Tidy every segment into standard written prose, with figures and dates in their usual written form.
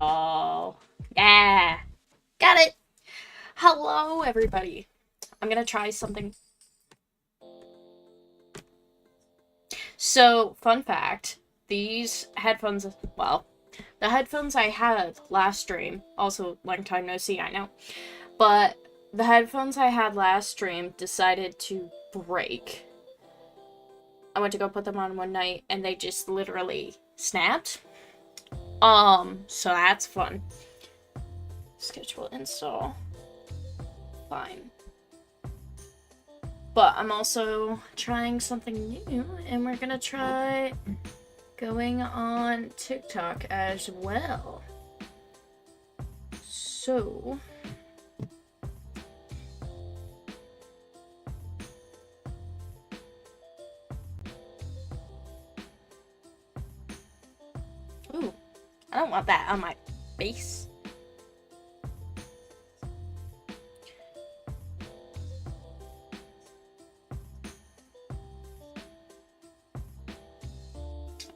Oh, yeah. Got it. Hello, everybody. I'm gonna try something. So, fun fact, these headphones, well, the headphones I had last stream, also long time no see, I know, but the headphones I had last stream decided to break. I went to go put them on one night and they just literally snapped. So that's fun. Schedule install. Fine. But I'm also trying something new, and we're gonna try going on TikTok as well. So, ooh, I don't want that on my face.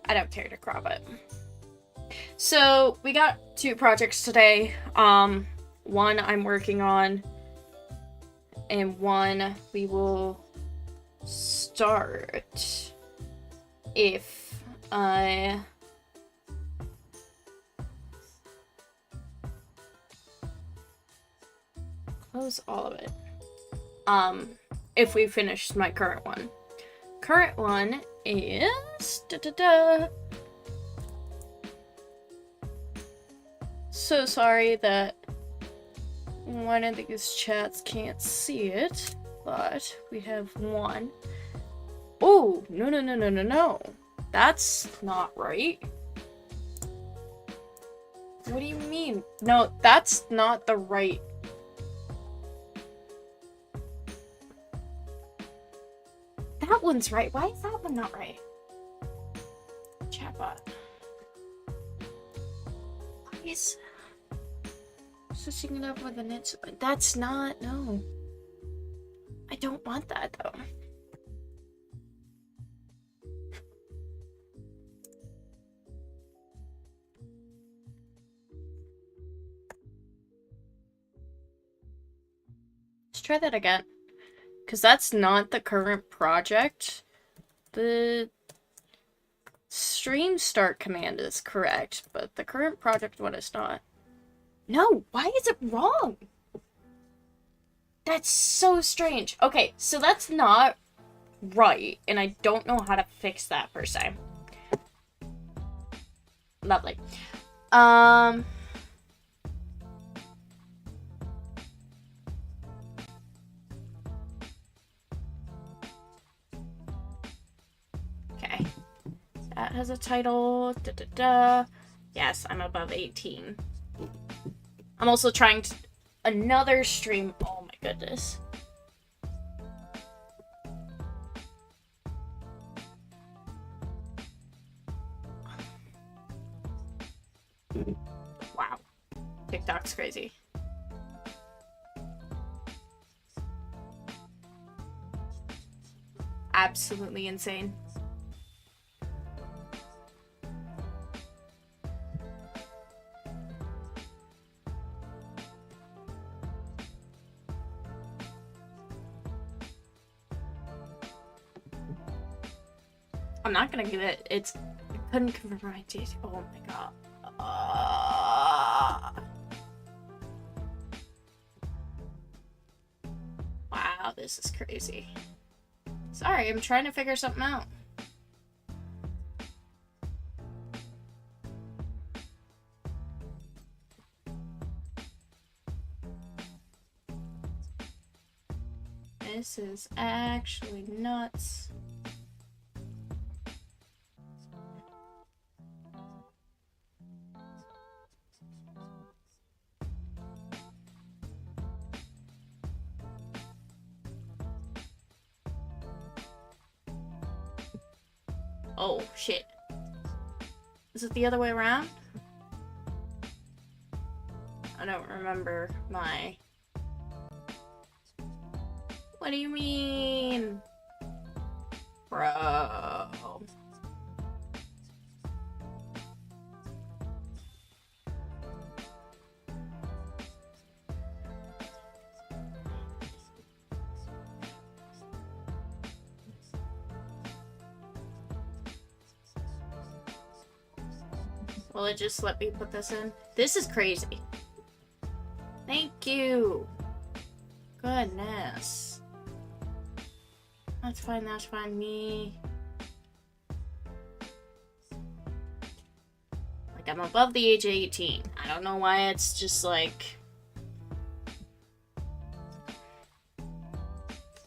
I don't care to crop it. So, we got 2 projects today. One I'm working on, and one we will start if I close all of it. If we finish my current one. Current one is so sorry that one of these chats can't see it, but we have one. Oh, no. That's not right. What do you mean? No, that's not the right. That one's right. Why is that one not right? Chatbot. Why is switching it up with an itch? That's not. No. I don't want that though. Let's try that again. Because that's not the current project. The stream start command is correct, but the current project one is not. No, why is it wrong? That's so strange. Okay, so that's not right, and I don't know how to fix that per se. Lovely. Okay. That has a title. Yes, I'm above 18. I'm also trying to another stream. Oh my goodness. Wow. TikTok's crazy. Absolutely insane. I'm not gonna give it. It's. I couldn't confirm my date. Oh my god. Wow, this is crazy. Sorry, I'm trying to figure something out. This is actually nuts. Oh, shit. Is it the other way around? I don't remember my... What do you mean? Bro. Will it just let me put this in? This is crazy. Thank you. Goodness. That's fine, that's fine. Me. Like, I'm above the age of 18. I don't know why it's just like...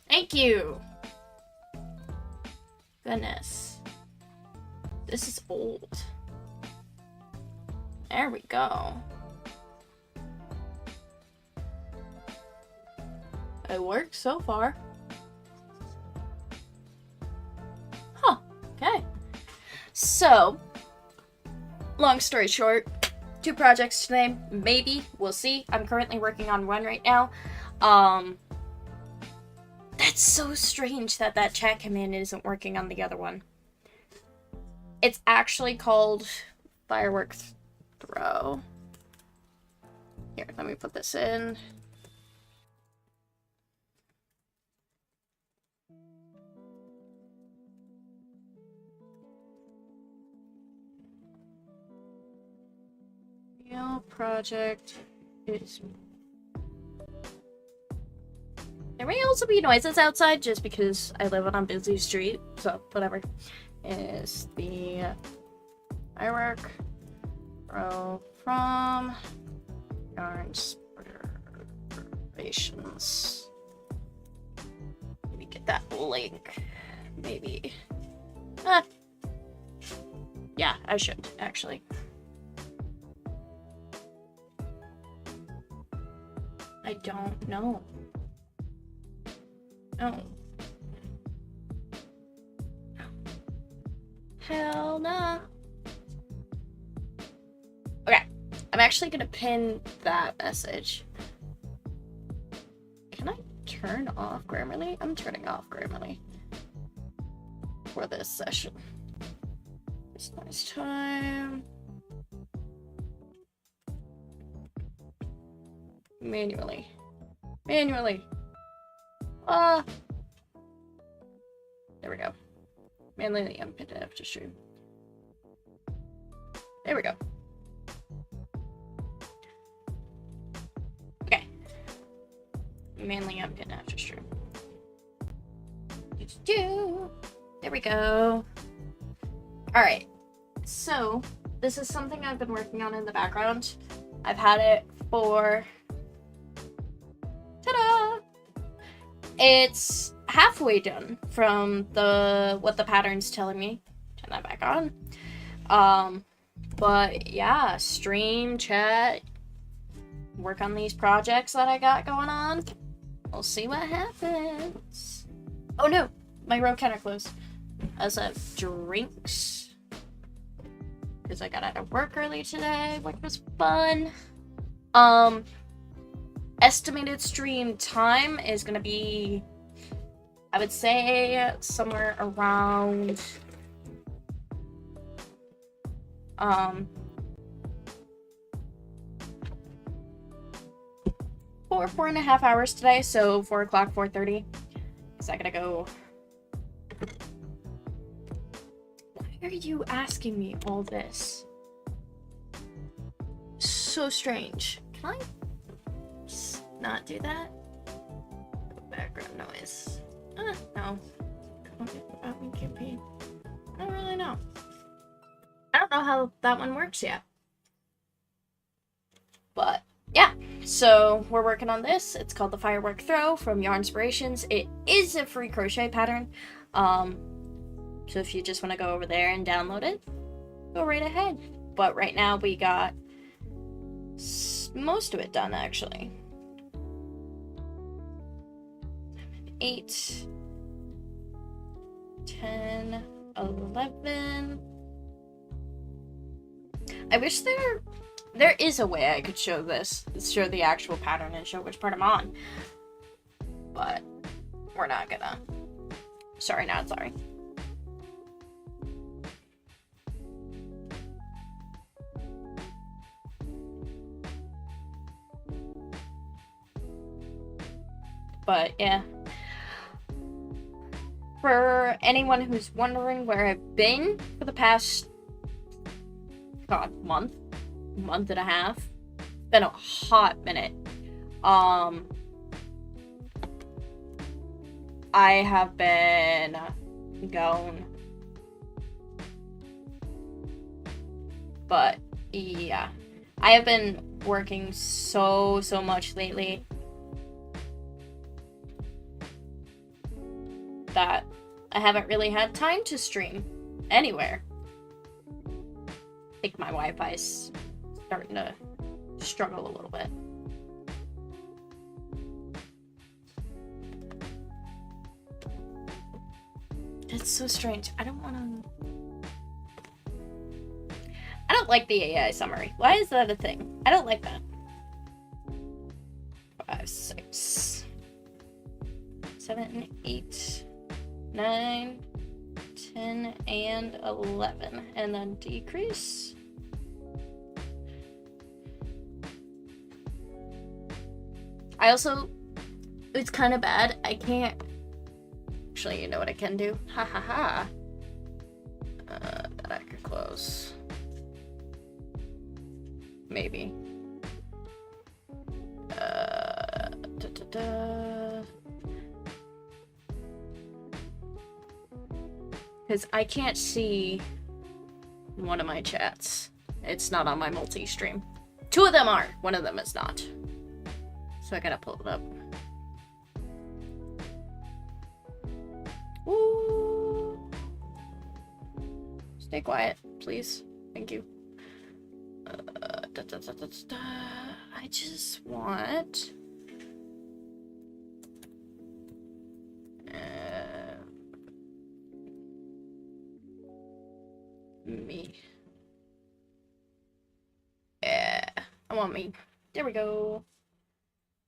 Thank you. Goodness. This is old. There we go. It works so far. Huh. Okay. So, long story short, 2 projects today. Maybe. We'll see. I'm currently working on one right now. That's so strange that that chat command isn't working on the other one. It's actually called Firework Throw. Here, let me put this in. Project is... There may also be noises outside just because I live on a busy street, so whatever. Is the firework throw from Yarnspirations. Let me get that link. Maybe. Yeah, I should, actually. I don't know. No. Hell nah. Okay. I'm actually gonna pin that message. Can I turn off Grammarly? I'm turning off Grammarly for this session. It's nice time. Manually. There we go. Manually unpinned after stream. There we go. Okay. Manually unpinned after stream. There we go. Alright. So, this is something I've been working on in the background. I've had it for... Ta-da! It's halfway done from what the pattern's telling me. Turn that back on. But yeah, stream, chat, work on these projects that I got going on. We'll see what happens. Oh no, my road counter closed. I also have drinks because I got out of work early today, which was fun. Estimated stream time is gonna be, I would say, somewhere around 4.5 hours today, so 4 o'clock, 4:30. Is that gonna go? Why are you asking me all this? So strange. Can I just not do that? Background noise. No. About me campaign. I don't really know. I don't know how that one works yet. But yeah, so we're working on this. It's called the Firework Throw from Yarnspirations. It is a free crochet pattern. So if you just want to go over there and download it, go right ahead. But right now we got most of it done, actually. 8, 10, 11. I wish there is a way I could show the actual pattern and show which part I'm on. But we're not gonna. Sorry, not sorry. But yeah. For anyone who's wondering where I've been for the past God, month and a half. Been a hot minute. I have been gone. But yeah, I have been working so much lately that I haven't really had time to stream anywhere. I think my Wi-Fi's starting to struggle a little bit. It's so strange. I don't like the AI summary. Why is that a thing? I don't like that. 5, 6, 7, 8, 9, 10, and 11. And then decrease. I also, it's kind of bad. I can't, actually, you know what I can do? Ha ha ha. That I could close. Maybe. Because I can't see one of my chats. It's not on my multi-stream. 2 of them are. 1 of them is not. So I gotta pull it up. Woo! Stay quiet, please. Thank you. I just want... me. Yeah, I want me. There we go.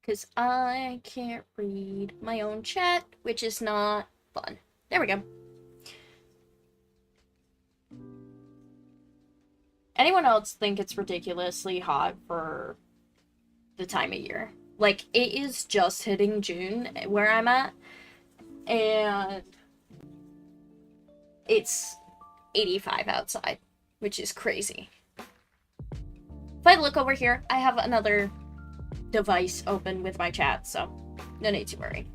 Because I can't read my own chat, which is not fun. There we go. Anyone else think it's ridiculously hot for the time of year? Like, it is just hitting June where I'm at, and it's 85 outside, which is crazy. If I look over here, I have another device open with my chat, so no need to worry.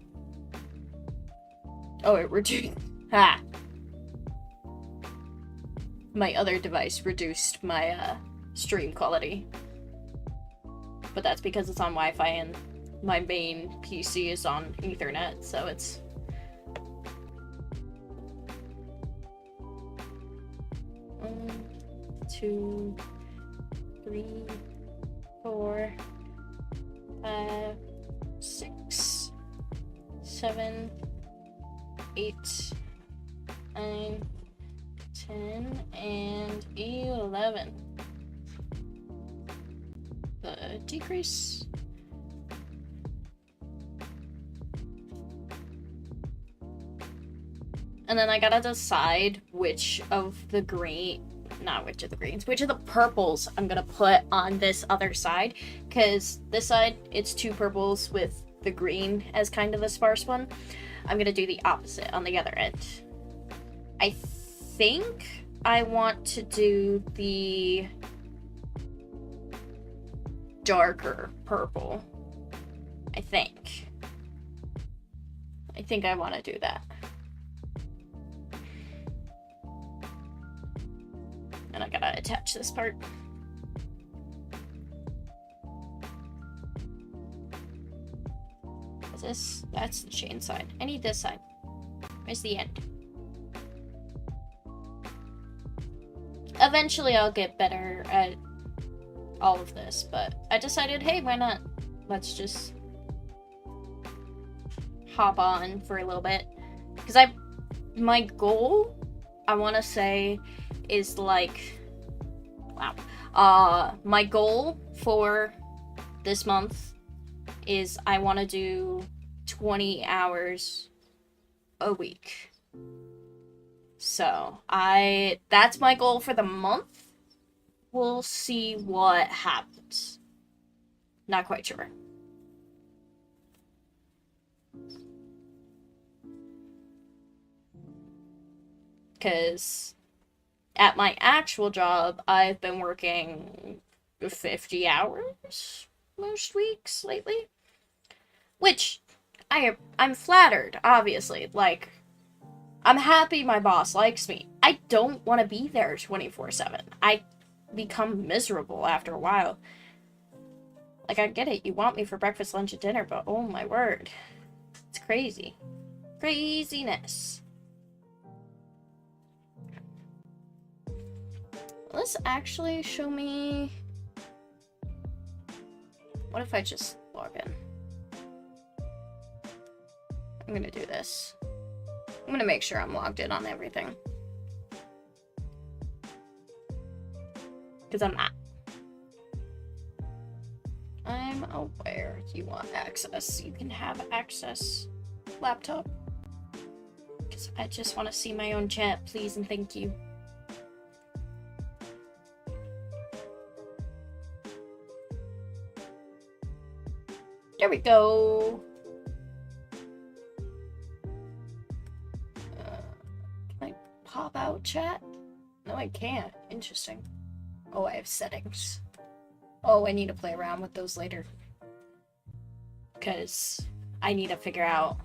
Oh, it reduced. Ha! My other device reduced my stream quality. But that's because it's on Wi-Fi and my main PC is on Ethernet, so it's... 1, 2, 3, 4, 5, 6, 7, 8, 9, 10, and 11. The decrease. And then I gotta decide which of the which of the purples I'm gonna put on this other side. Because this side, it's 2 purples with the green as kind of the sparse one. I'm gonna do the opposite on the other end. I think I want to do the darker purple. I think I want to do that. And I gotta attach this part. That's the chain side. I need this side. Where's the end? Eventually I'll get better at all of this, but I decided, hey, why not? Let's just hop on for a little bit. Because my goal, I want to say, is like, wow. My goal for this month is I want to do 20 hours a week. So, that's my goal for the month. We'll see what happens. Not quite sure. Because at my actual job, I've been working 50 hours most weeks lately. Which I'm flattered, obviously. Like, I'm happy my boss likes me. I don't want to be there 24/7. I become miserable after a while. Like, I get it. You want me for breakfast, lunch, and dinner, but oh my word. It's crazy. Craziness. Let's actually show me... What if I just log in? I'm gonna do this. I'm gonna make sure I'm logged in on everything. Because I'm not. I'm aware you want access. You can have access, laptop. Because I just want to see my own chat, please and thank you. There we go. Can I pop out chat? No, I can't. Interesting. Oh, I have settings. Oh, I need to play around with those later. Because I need to figure out...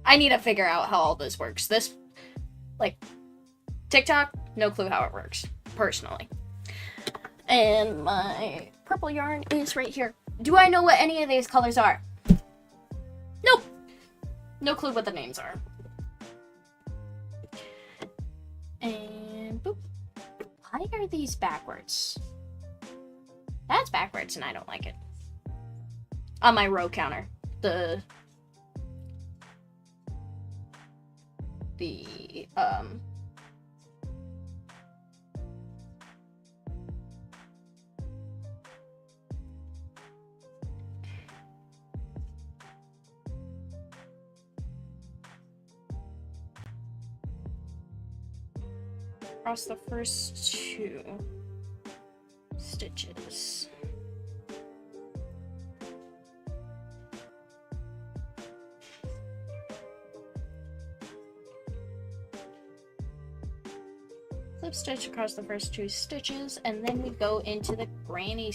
how all this works. This, like, TikTok, no clue how it works, personally. And my purple yarn is right here. Do I know what any of these colors are? Nope. No clue what the names are. And boop. Why are these backwards? That's backwards and I don't like it. On my row counter. The across the first 2 stitches. Slip stitch across the first 2 stitches, and then we go into the granny...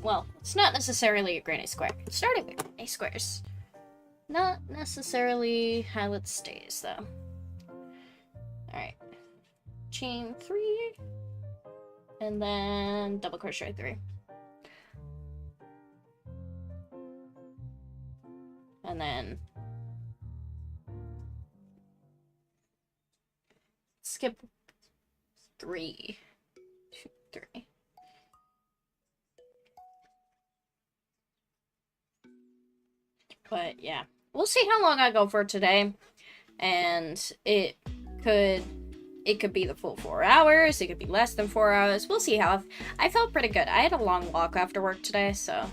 Well, it's not necessarily a granny square. It started with granny squares. Not necessarily how it stays, though. Alright. Chain 3, and then double crochet 3. And then skip 3, 2, 3. But yeah, we'll see how long I go for today, and it could be the full 4 hours, it could be less than 4 hours. We'll see how. I felt pretty good. I had a long walk after work today, so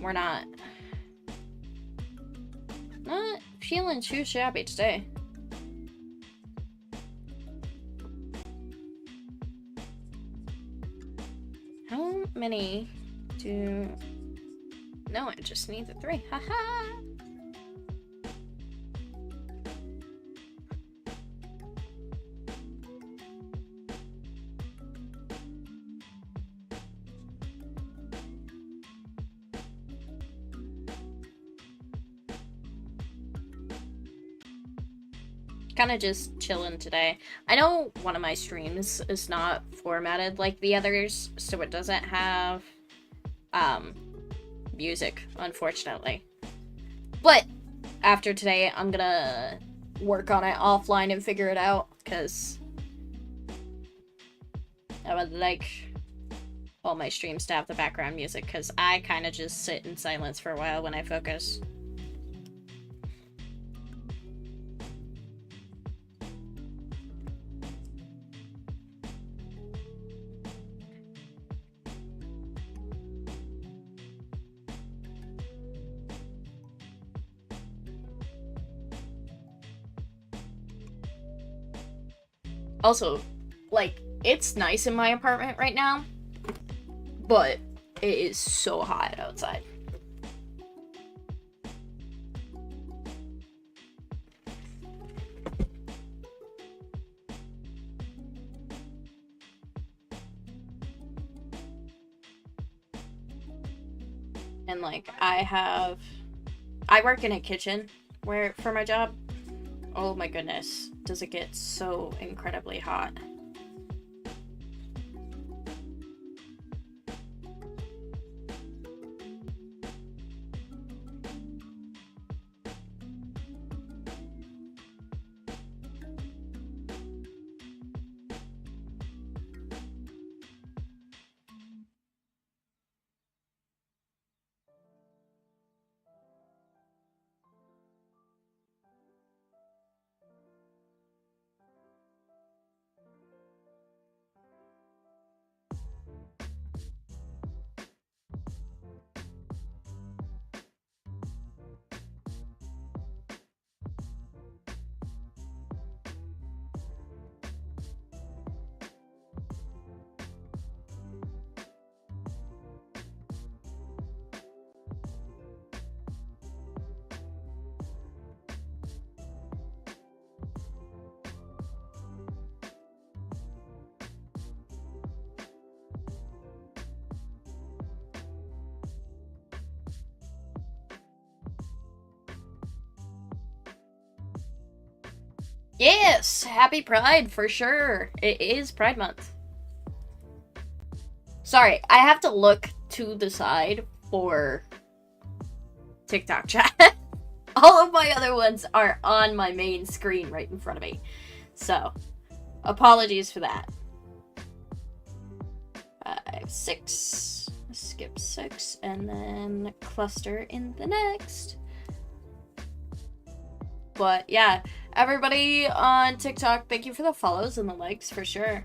we're not feeling too shabby today. How many do... No, I just need the 3. Haha! Kind of just chilling today. I know one of my streams is not formatted like the others, so it doesn't have music, unfortunately. But after today, I'm gonna work on it offline and figure it out, because I would like all my streams to have the background music, because I kind of just sit in silence for a while when I focus. Also, like, it's nice in my apartment right now, but it is so hot outside. and like I work in a kitchen where for my job. Oh my goodness, does it get so incredibly hot. Yes, happy Pride for sure. It is Pride Month. Sorry, I have to look to the side for TikTok chat. All of my other ones are on my main screen right in front of me. So, apologies for that. 5, 6. Skip 6 and then cluster in the next. But yeah, everybody on TikTok, thank you for the follows and the likes for sure.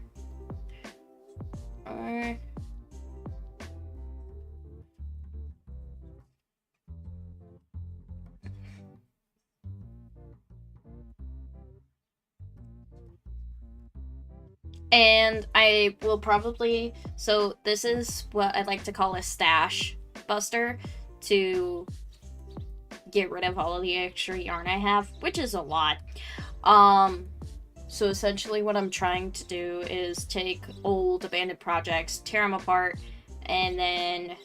And I will probably, so this is what I'd like to call a stash buster to get rid of all of the extra yarn I have, which is a lot. So essentially what I'm trying to do is take old abandoned projects, tear them apart, and then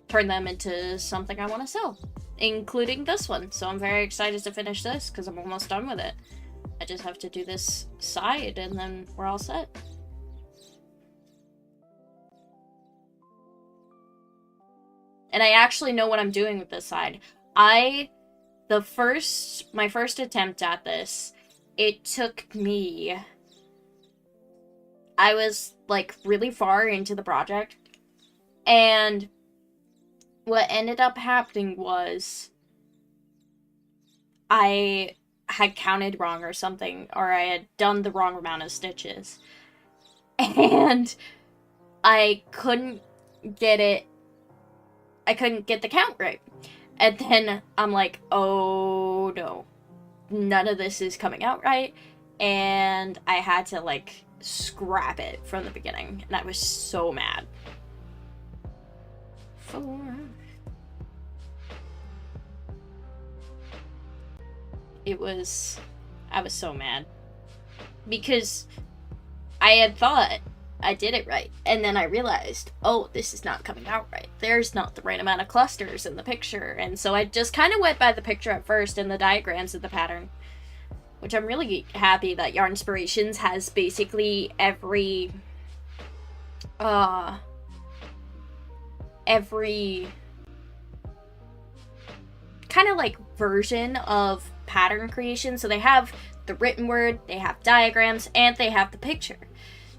turn them into something I want to sell, including this one. So I'm very excited to finish this because I'm almost done with it. I just have to do this side and then we're all set. And I actually know what I'm doing with this side. My first attempt at this, it took me, I was like really far into the project, and what ended up happening was I had counted wrong or something, or I had done the wrong amount of stitches, and I couldn't get the count right. And then I'm like, oh no, none of this is coming out right. And I had to like scrap it from the beginning. And I was so mad. 4. I was so mad. Because I had thought I did it right. And then I realized, oh, this is not coming out right. There's not the right amount of clusters in the picture. And so I just kind of went by the picture at first and the diagrams of the pattern. Which I'm really happy that Yarnspirations has basically every kind of like version of pattern creation. So they have the written word, they have diagrams, and they have the picture.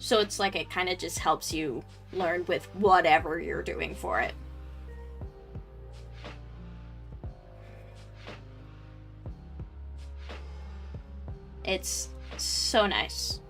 So it's like it kind of just helps you learn with whatever you're doing for it. It's so nice.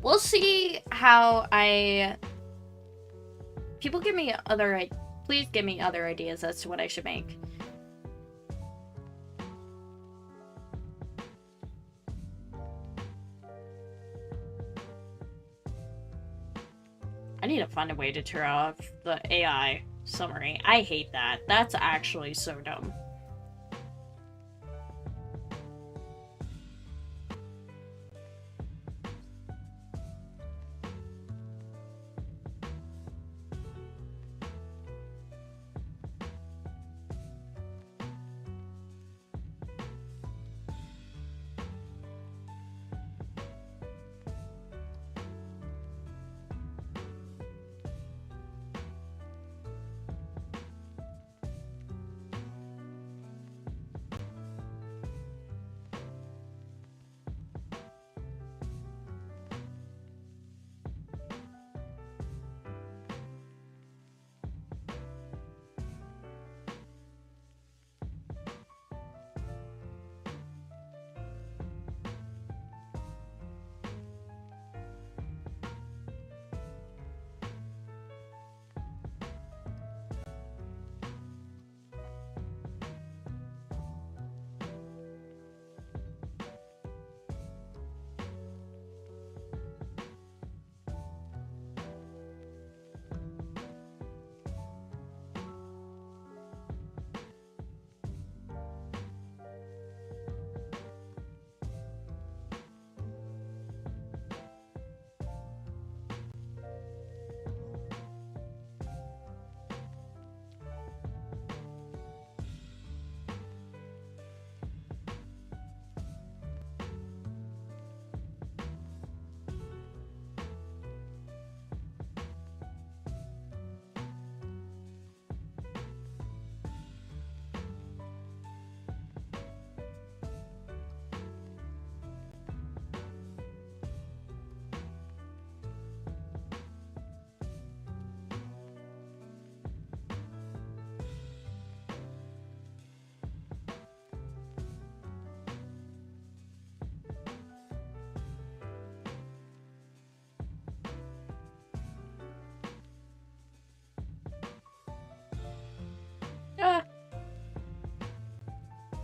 We'll see how I... People give me other... Please give me other ideas as to what I should make. I need to find a way to turn off the AI summary. I hate that. That's actually so dumb.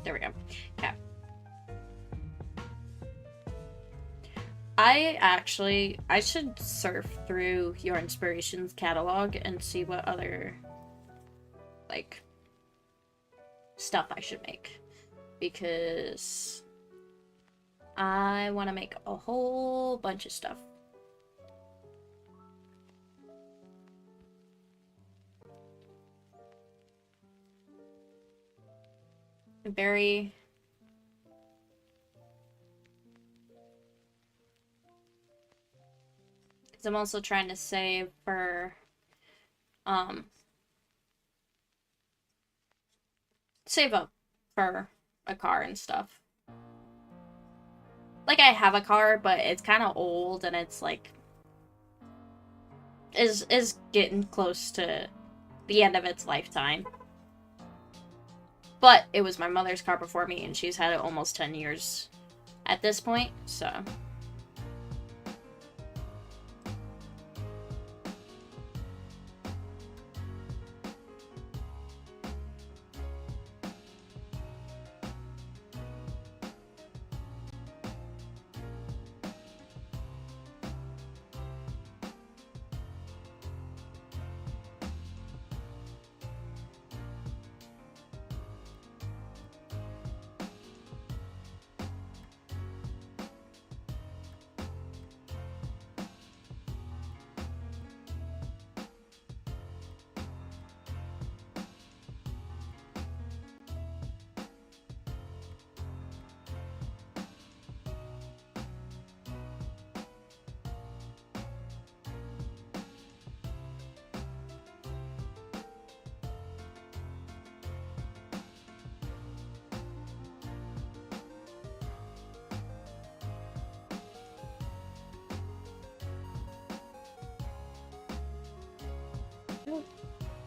There we go. Okay. I should surf through your inspirations catalog and see what other, like, stuff I should make. Because I want to make a whole bunch of stuff. Very... Because I'm also trying to save for, save up for a car and stuff. Like, I have a car, but it's kind of old, and it's, like, is getting close to the end of its lifetime. But it was my mother's car before me, and she's had it almost 10 years at this point, so...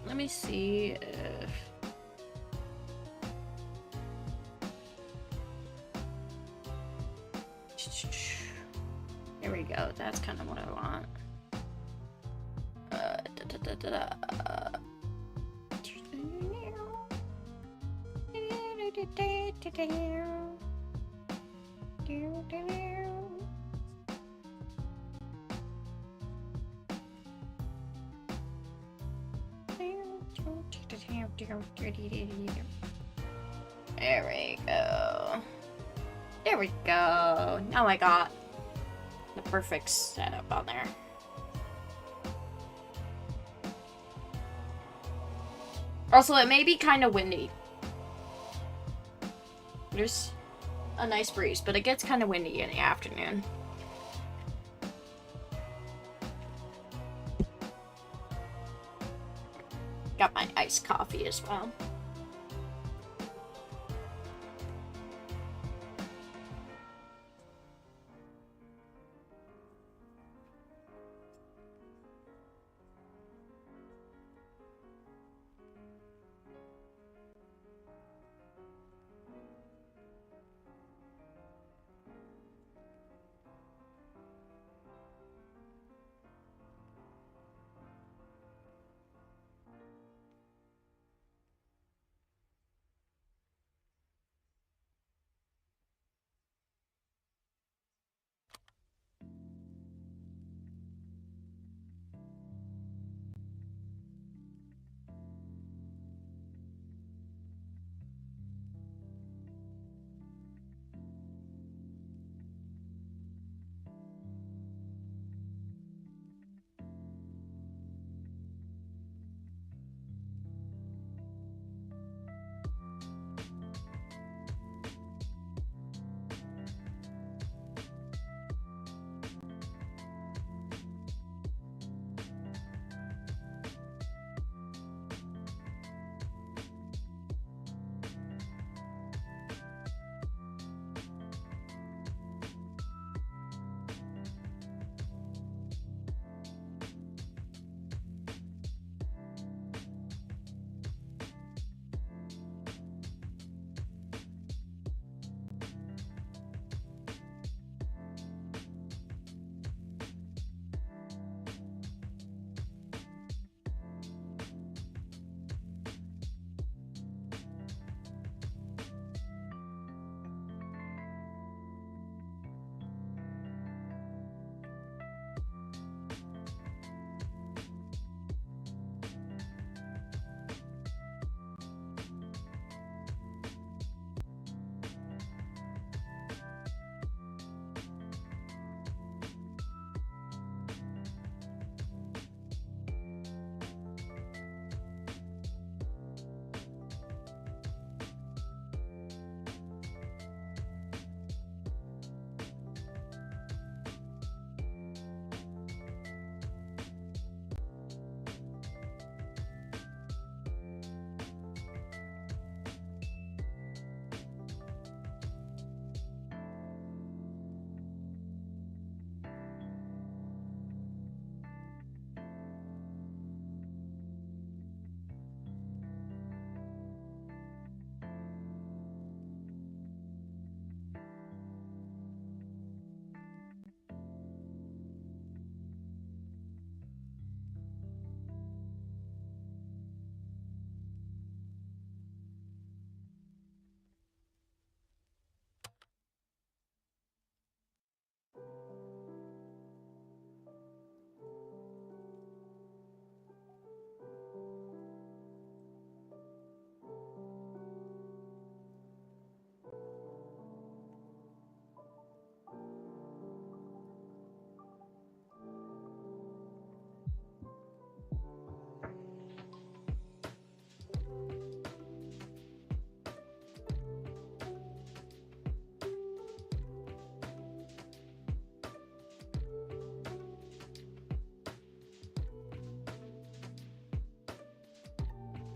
Let me see if... There we go. That's kind of what I want. There we go. There we go. Now I got the perfect setup on there. Also, it may be kind of windy. There's a nice breeze, but it gets kind of windy in the afternoon. Got my iced coffee as well.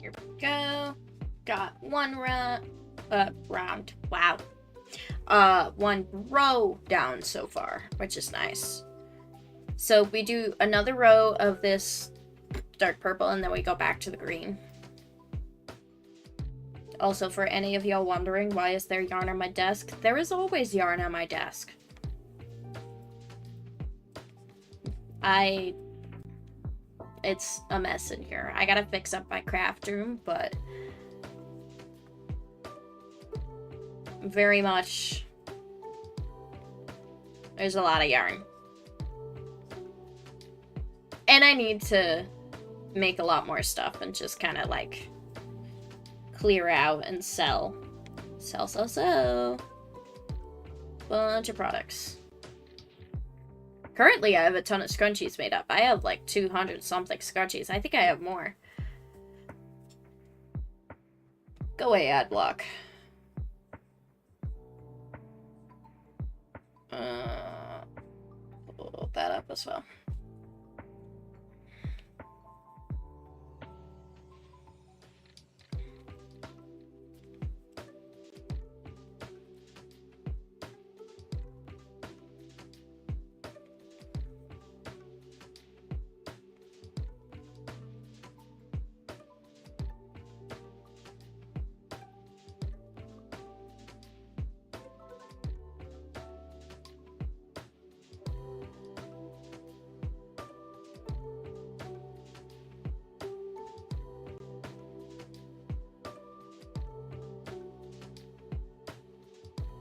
Here we go. Got one round. Wow. One row down so far, which is nice. So we do another row of this dark purple, and then we go back to the green. Also, for any of y'all wondering, why is there yarn on my desk? There is always yarn on my desk. It's a mess in here. I gotta fix up my craft room, but very much there's a lot of yarn. And I need to make a lot more stuff and just kind of like clear out and sell. Sell. Bunch of products. Currently, I have a ton of scrunchies made up. I have like 200 something scrunchies. I think I have more. Go away, ad block. Pull that up as well.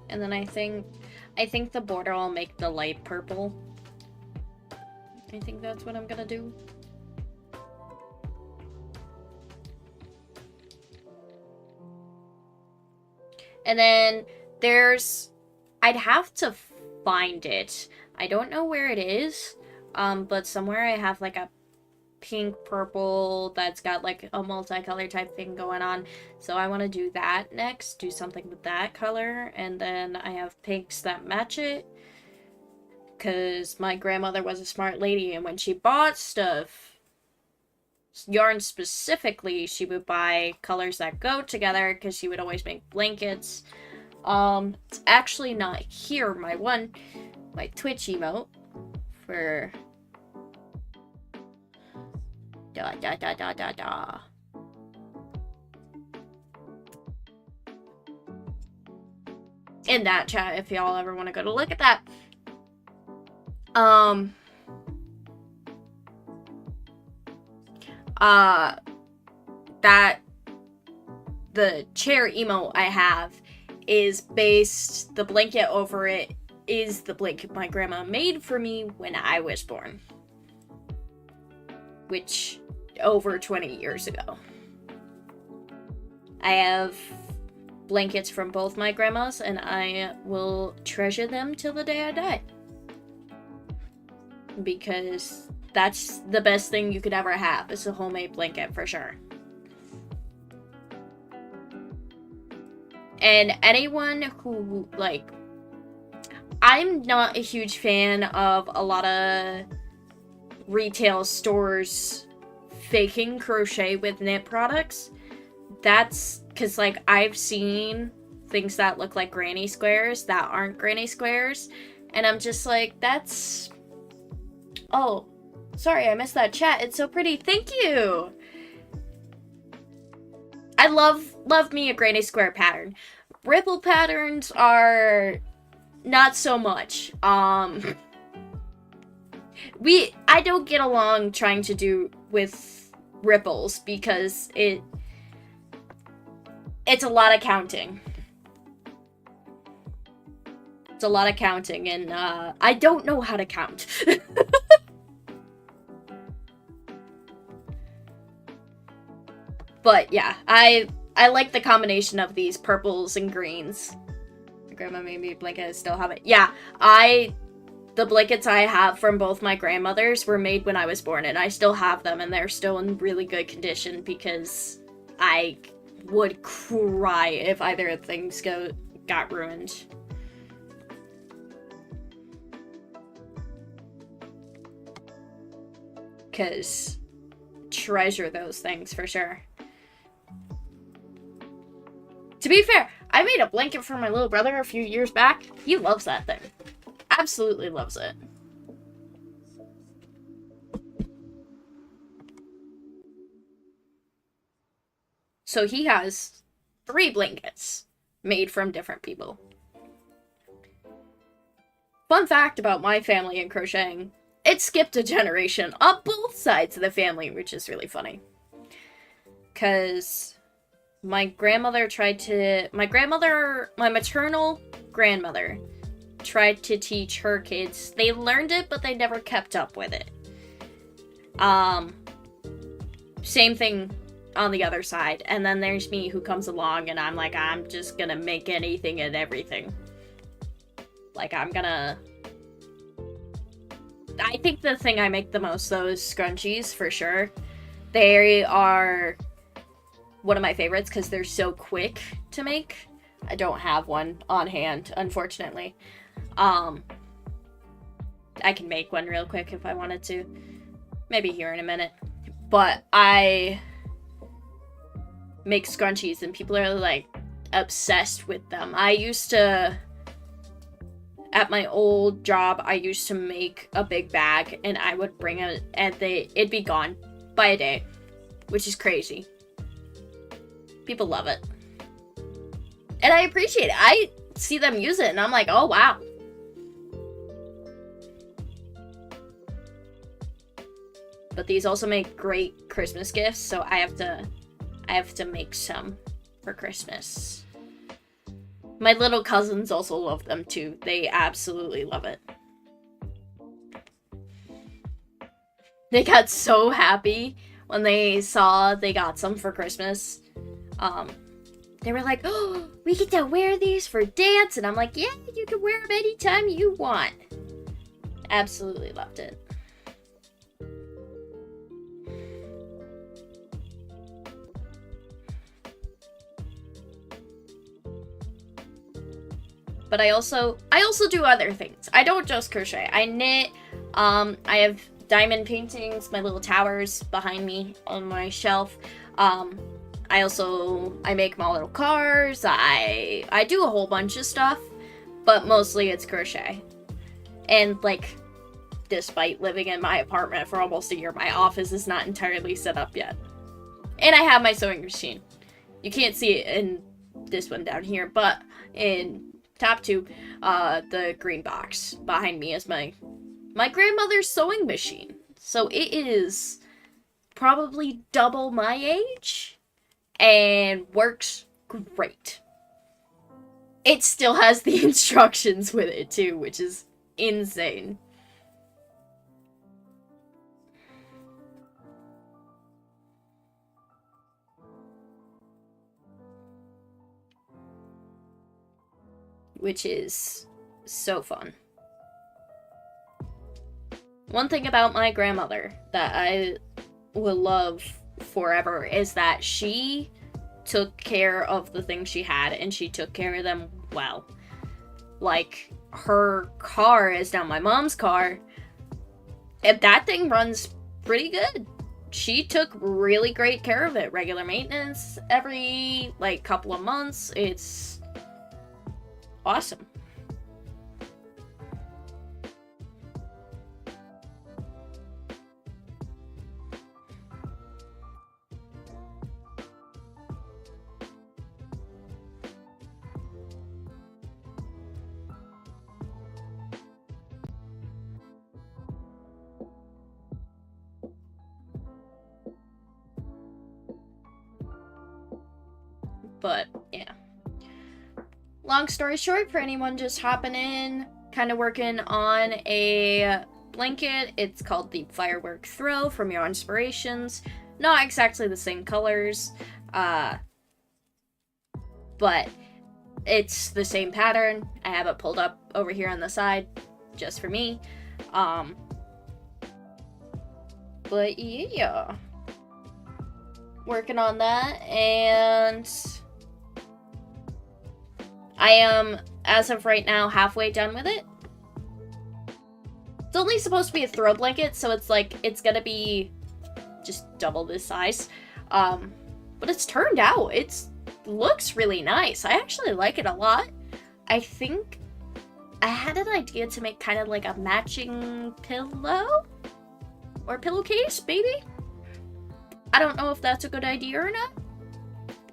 And then I think the border will make the light purple. I think that's what I'm gonna do. And then I'd have to find it. I don't know where it is, but somewhere I have like a pink purple that's got like a multicolor type thing going on, so I want to do that next, do something with that color. And then I have pinks that match it, because my grandmother was a smart lady, and when she bought stuff, yarn specifically, she would buy colors that go together, because she would always make blankets. It's actually not here, my Twitch emote for da. In that chat, if y'all ever want to go to look at that. That the chair emote I have is based, the blanket over it is the blanket my grandma made for me when I was born, which over 20 years ago. I have blankets from both my grandmas, and I will treasure them till the day I die, because that's the best thing you could ever have, is a homemade blanket for sure. And anyone who, like, I'm not a huge fan of a lot of retail stores faking crochet with knit products. That's because, like, I've seen things that look like granny squares that aren't granny squares, and I'm just like, that's... Oh, sorry, I missed that chat. It's so pretty. Thank you! I love me a granny square pattern. Ripple patterns are not so much. I don't get along trying to do with ripples, because it's a lot of counting. It's a lot of counting, and I don't know how to count. But yeah, I like the combination of these purples and greens. My grandma made me a blanket, I still have it. Yeah, the blankets I have from both my grandmothers were made when I was born, and I still have them, and they're still in really good condition, because I would cry if either of things got ruined. Because treasure those things for sure. To be fair, I made a blanket for my little brother a few years back. He loves that thing. Absolutely loves it. So he has 3 blankets made from different people. Fun fact about my family and crocheting. it skipped a generation on both sides of the family, which is really funny. Because my maternal grandmother tried to teach her kids. They learned it, but they never kept up with it. Same thing on the other side. And then there's me who comes along and I'm like, I'm just gonna make anything and everything. Like, I think the thing I make the most, though, is scrunchies, for sure. They are one of my favorites because they're so quick to make. I don't have one on hand, unfortunately. I can make one real quick if I wanted to. Maybe here in a minute. But I make scrunchies and people are, like, obsessed with them. At my old job, I used to make a big bag and I would bring it and it'd be gone by a day, which is crazy. People love it. And I appreciate it. I see them use it and I'm like, oh wow. But these also make great Christmas gifts, so I have to make some for Christmas. My little cousins also love them too. They absolutely love it. They got so happy when they saw they got some for Christmas. They were like, oh, we get to wear these for dance. And I'm like, yeah, you can wear them anytime you want. Absolutely loved it. But I also do other things. I don't just crochet. I knit. I have diamond paintings, my little towers behind me on my shelf. I make my little cars. I do a whole bunch of stuff, but mostly it's crochet. And like, despite living in my apartment for almost a year, my office is not entirely set up yet. And I have my sewing machine. You can't see it in this one down here, but in top two, the green box behind me is my grandmother's sewing machine. So it is probably double my age and works great. It still has the instructions with it too, which is insane. Which is so fun. One thing about my grandmother that I will love forever is that she took care of the things she had and she took care of them well. Like, her car is now my mom's car, and that thing runs pretty good. She took really great care of it. Regular maintenance every, like, couple of months. It's awesome. But, yeah. Long story short, for anyone just hopping in, kind of working on a blanket. It's called the Firework Throw from Your Inspirations. Not exactly the same colors, but it's the same pattern. I have it pulled up over here on the side just for me. But yeah, working on that, and I am, as of right now, halfway done with it. It's only supposed to be a throw blanket, so it's like, it's gonna be just double this size. But it's turned out. It looks really nice. I actually like it a lot. I think I had an idea to make kind of like a matching pillow? Or pillowcase, maybe? I don't know if that's a good idea or not.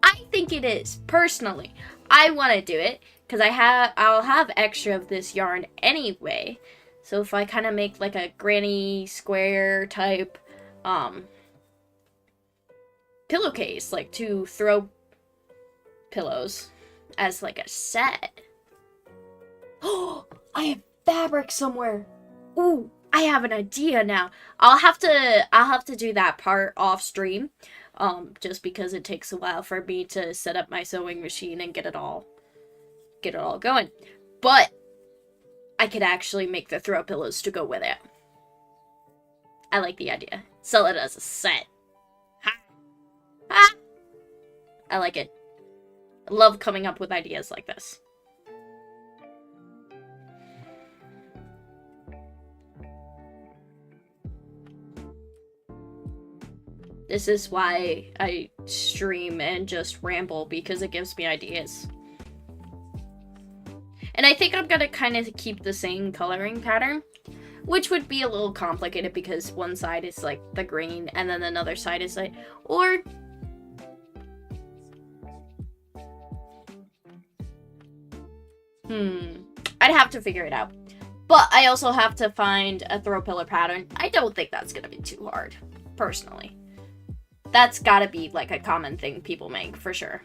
I think it is, personally. I want to do it because I'll have extra of this yarn anyway, So if I kind of make like a granny square type pillowcase, like to throw pillows as like a set. Oh, I have fabric somewhere. Ooh, I have an idea now. I'll have to do that part off stream. Just because it takes a while for me to set up my sewing machine and get it all going. But I could actually make the throw pillows to go with it. I like the idea. Sell it as a set. Ha! Ha! I like it. I love coming up with ideas like this. This is why I stream and just ramble, because it gives me ideas. And I think I'm gonna kind of keep the same coloring pattern, which would be a little complicated because one side is like the green and then another side is like, or I'd have to figure it out. But I also have to find a throw pillar pattern. I don't think that's gonna be too hard, personally. That's gotta be like a common thing people make, for sure.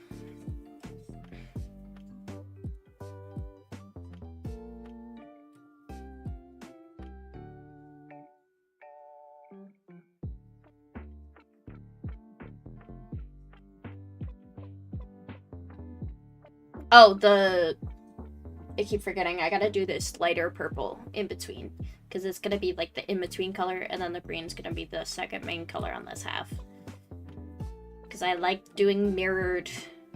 Oh, I keep forgetting, I gotta do this lighter purple in between. Because it's gonna be like the in-between color, and then the green's gonna be the second main color on this half. Because I like doing mirrored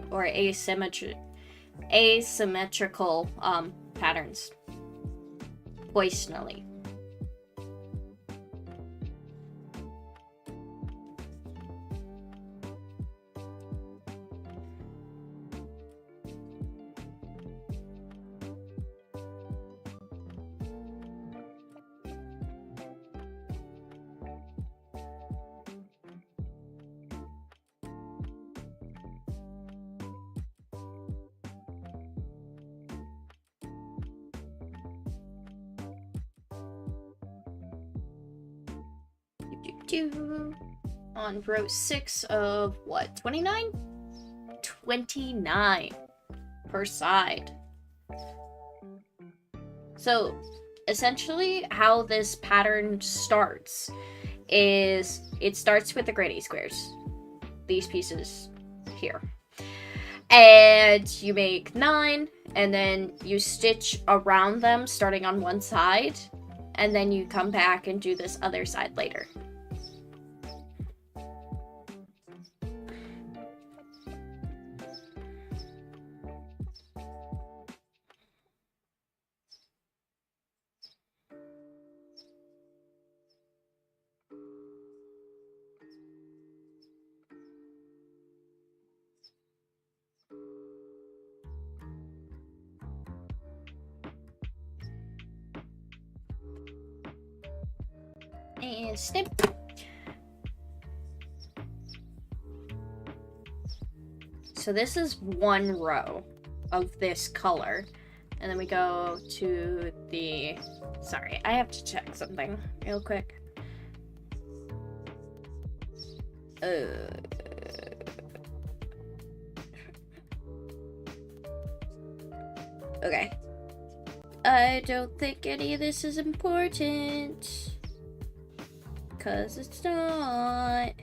or asymmetrical patterns. Personally. On row 6 of what? 29? 29 per side. So essentially how this pattern starts is it starts with the granny squares. These pieces here. And you make 9 and then you stitch around them starting on one side, and then you come back and do this other side later. And snip. So this is one row of this color. And then we go to the... Sorry, I have to check something real quick. Okay. I don't think any of this is important. 'Cause it's not.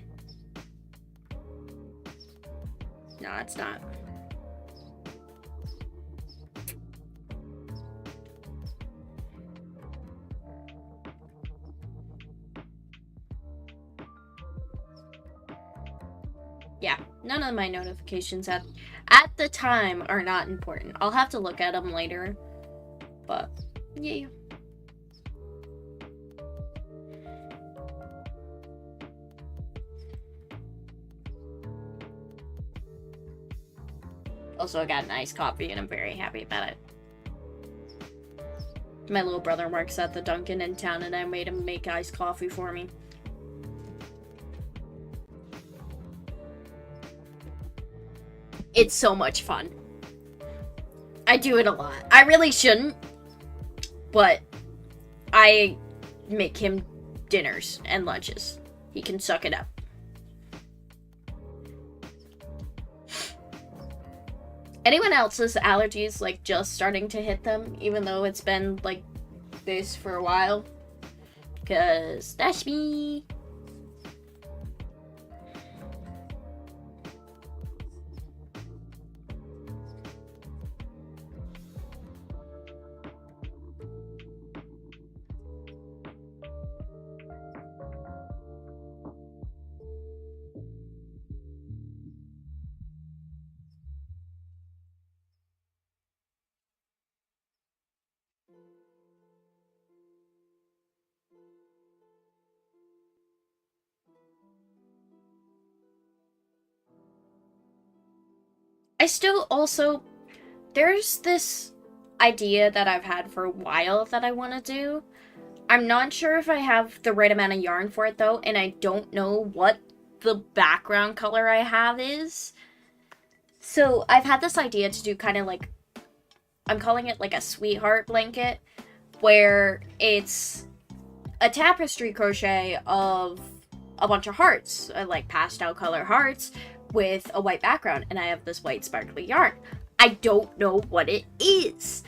No, it's not. Yeah, none of my notifications at the time are not important. I'll have to look at them later. But, yeah. Also, I got an iced coffee, and I'm very happy about it. My little brother works at the Dunkin' in town, and I made him make iced coffee for me. It's so much fun. I do it a lot. I really shouldn't, but I make him dinners and lunches. He can suck it up. Anyone else's allergies, like, just starting to hit them, even though it's been, like, this for a while? Because that's me. I still also, there's this idea that I've had for a while that I want to do. I'm not sure if I have the right amount of yarn for it though, and I don't know what the background color I have is. So I've had this idea to do kind of like, I'm calling it like a sweetheart blanket, where it's a tapestry crochet of a bunch of hearts, like pastel color hearts, with a white background, and I have this white sparkly yarn. I don't know what it is.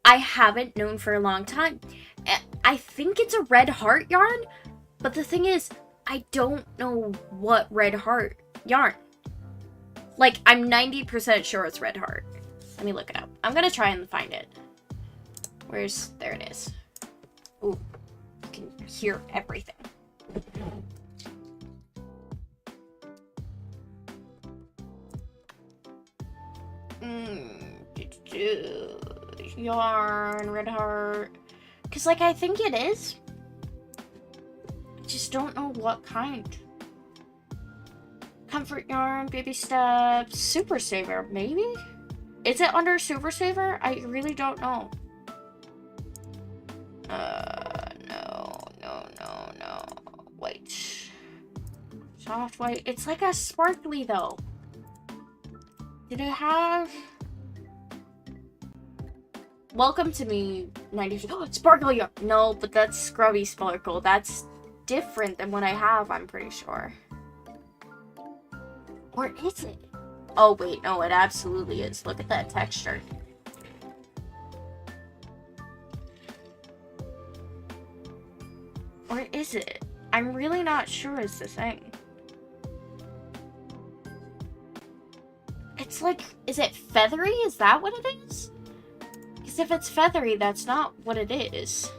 I haven't known for a long time. I think it's a red heart yarn, but the thing is, I don't know what red heart yarn. Like, I'm 90% sure it's red heart. Let me look it up. I'm gonna try and find it. There it is. Ooh, you can hear everything. Yarn, red heart. Because, like, I think it is. I just don't know what kind. Comfort yarn, baby steps, super saver, maybe? Is it under super saver? I really don't know. No. White. Soft white. It's like a sparkly, though. Did it have... Welcome to me, 90. Oh, sparkly yarn. No, but that's scrubby sparkle. That's different than what I have, I'm pretty sure. Or is it? Oh, wait, no, it absolutely is. Look at that texture. Or is it? I'm really not sure is the thing. It's like, is it feathery? Is that what it is? Because if it's feathery, that's not what it is.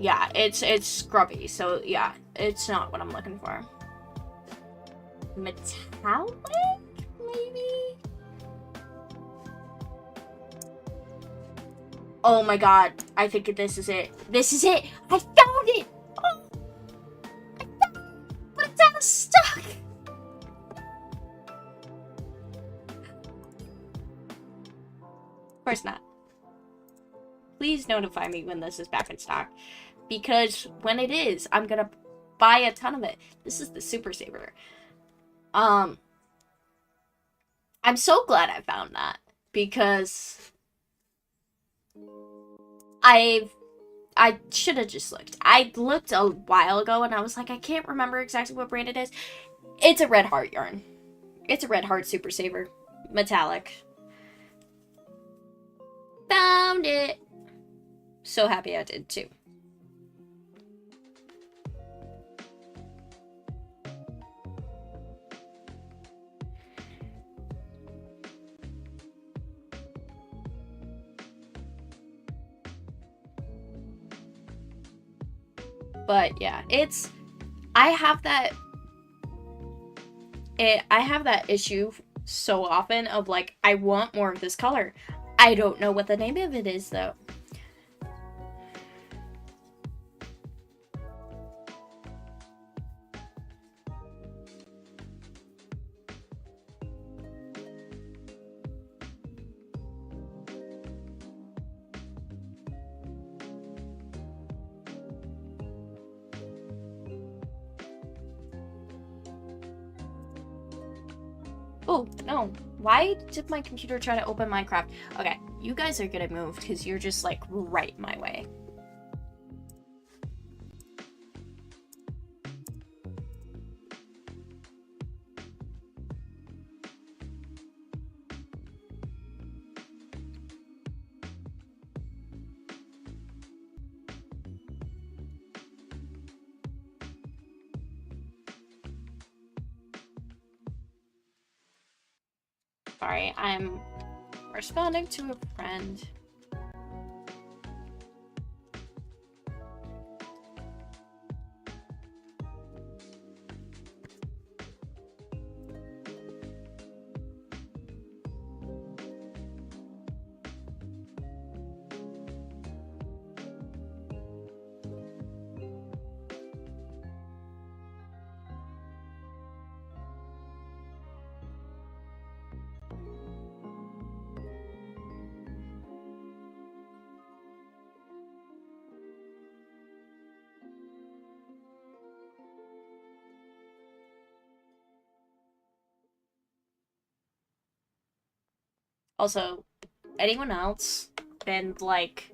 Yeah, it's scrubby, so yeah, it's not what I'm looking for. Metallic, maybe? Oh my god, I think this is it. This is it! I found it! Oh, I found it! But it's out of stock! Of course not. Please notify me when this is back in stock. Because when it is, I'm gonna buy a ton of it. This is the Super Saver. I'm so glad I found that. Because I should have just looked. I looked a while ago and I was like, I can't remember exactly what brand it is. It's a red heart yarn. It's a red heart Super Saver. Metallic. Found it. So happy I did too. But yeah, I have that issue so often of like, I want more of this color. I don't know what the name of it is though. Oh, no. Why did my computer try to open Minecraft? Okay, you guys are gonna move because you're just, like, right my way. Sorry, I'm responding to a friend. Also, anyone else been, like,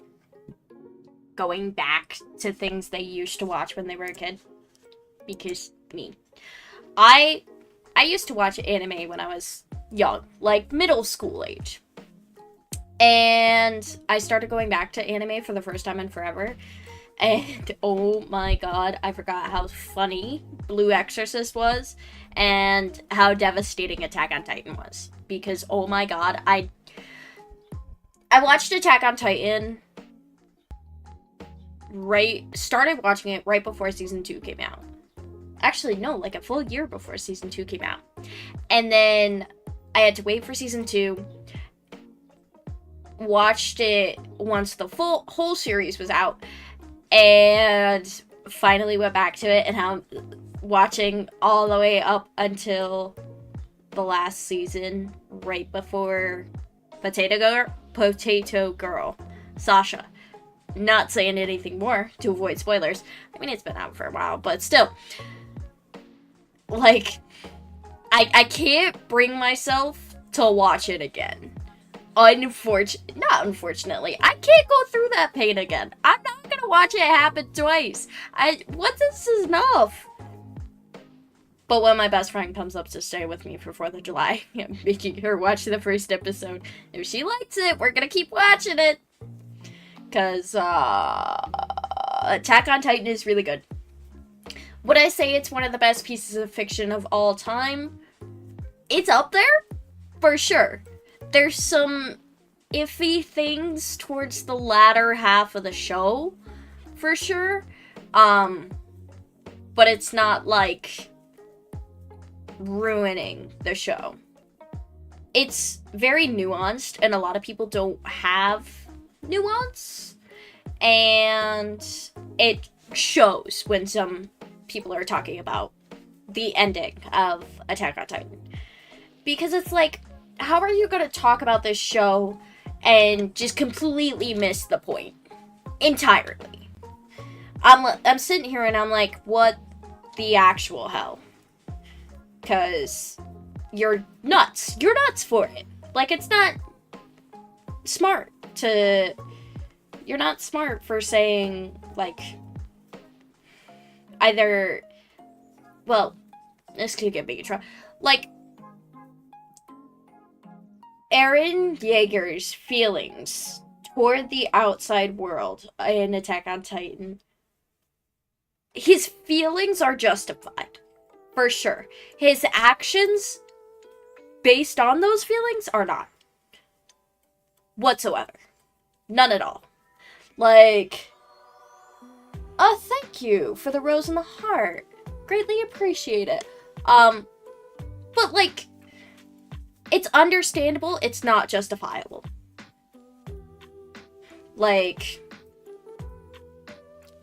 going back to things they used to watch when they were a kid? Because me. I used to watch anime when I was young, like middle school age. And I started going back to anime for the first time in forever. And oh my god, I forgot how funny Blue Exorcist was and how devastating Attack on Titan was. Because oh my god, I watched Attack on Titan started watching it right before season 2 came out. Actually, no, like a full year before season 2 came out. And then I had to wait for season 2. Watched it once the whole series was out. And finally went back to it. And I'm watching all the way up until the last season, right before Potato Girl, Sasha. Not saying anything more to avoid spoilers. I mean, it's been out for a while, but still. Like, I can't bring myself to watch it again. Not unfortunately. I can't go through that pain again. I'm not gonna watch it happen twice. This is enough. But when my best friend comes up to stay with me for 4th of July, I'm making her watch the first episode. If she likes it, we're gonna keep watching it. Because, Attack on Titan is really good. Would I say it's one of the best pieces of fiction of all time? It's up there, for sure. There's some iffy things towards the latter half of the show, for sure. But it's not, like, ruining the show. It's very nuanced, and a lot of people don't have nuance, and it shows when some people are talking about the ending of Attack on Titan. Because it's like, how are you going to talk about this show and just completely miss the point entirely? I'm sitting here and I'm like, what the actual hell? Because you're nuts. You're nuts for it. Like, it's not smart to... You're not smart for saying, like, either... Well, this could get me in trouble. Like, Eren Yeager's feelings toward the outside world in Attack on Titan, his feelings are justified, for sure. His actions, based on those feelings, are not. Whatsoever. None at all. Like, oh, thank you for the rose in the heart. Greatly appreciate it. But, like, it's understandable, it's not justifiable. Like,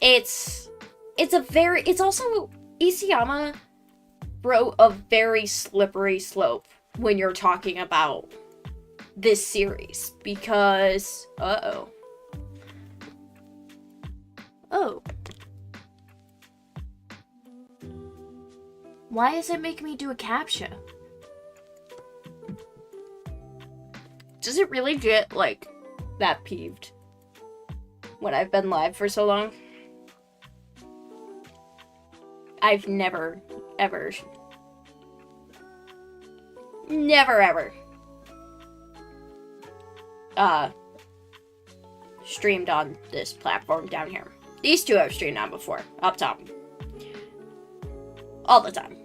it's also, Isayama wrote a very slippery slope when you're talking about this series, because, oh. Why is it making me do a CAPTCHA? Does it really get, like, that peeved when I've been live for so long? I've never, ever, streamed on this platform down here. These two I've streamed on before, up top. All the time.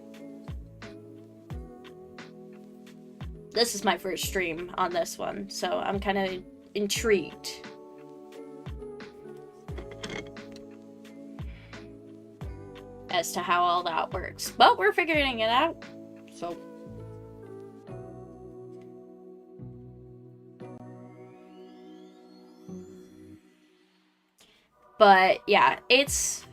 This is my first stream on this one, so I'm kind of intrigued. As to how all that works. But we're figuring it out, so... But yeah, it's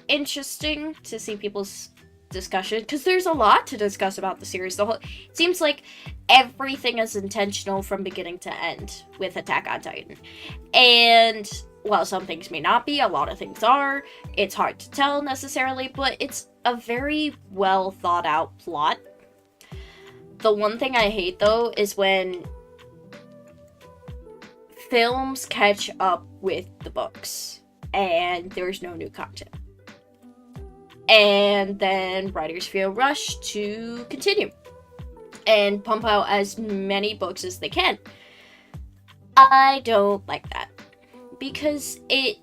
interesting to see people's discussion, because there's a lot to discuss about the series. It seems like everything is intentional from beginning to end with Attack on Titan. And while some things may not be, a lot of things are. It's hard to tell necessarily, but it's a very well thought out plot. The one thing I hate though is when films catch up with the books and there's no new content. And then writers feel rushed to continue and pump out as many books as they can. I don't like that because it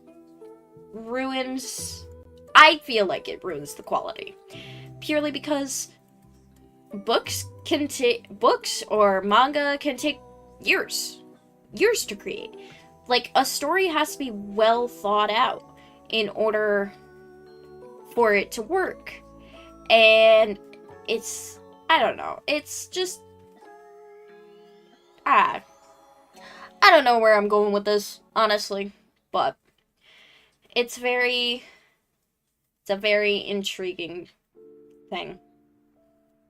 ruins, I feel like it ruins the quality. Purely because books or manga can take years to create. Like, a story has to be well thought out in order for it to work. And it's, I don't know, it's just, I don't know where I'm going with this, honestly, but it's a very intriguing thing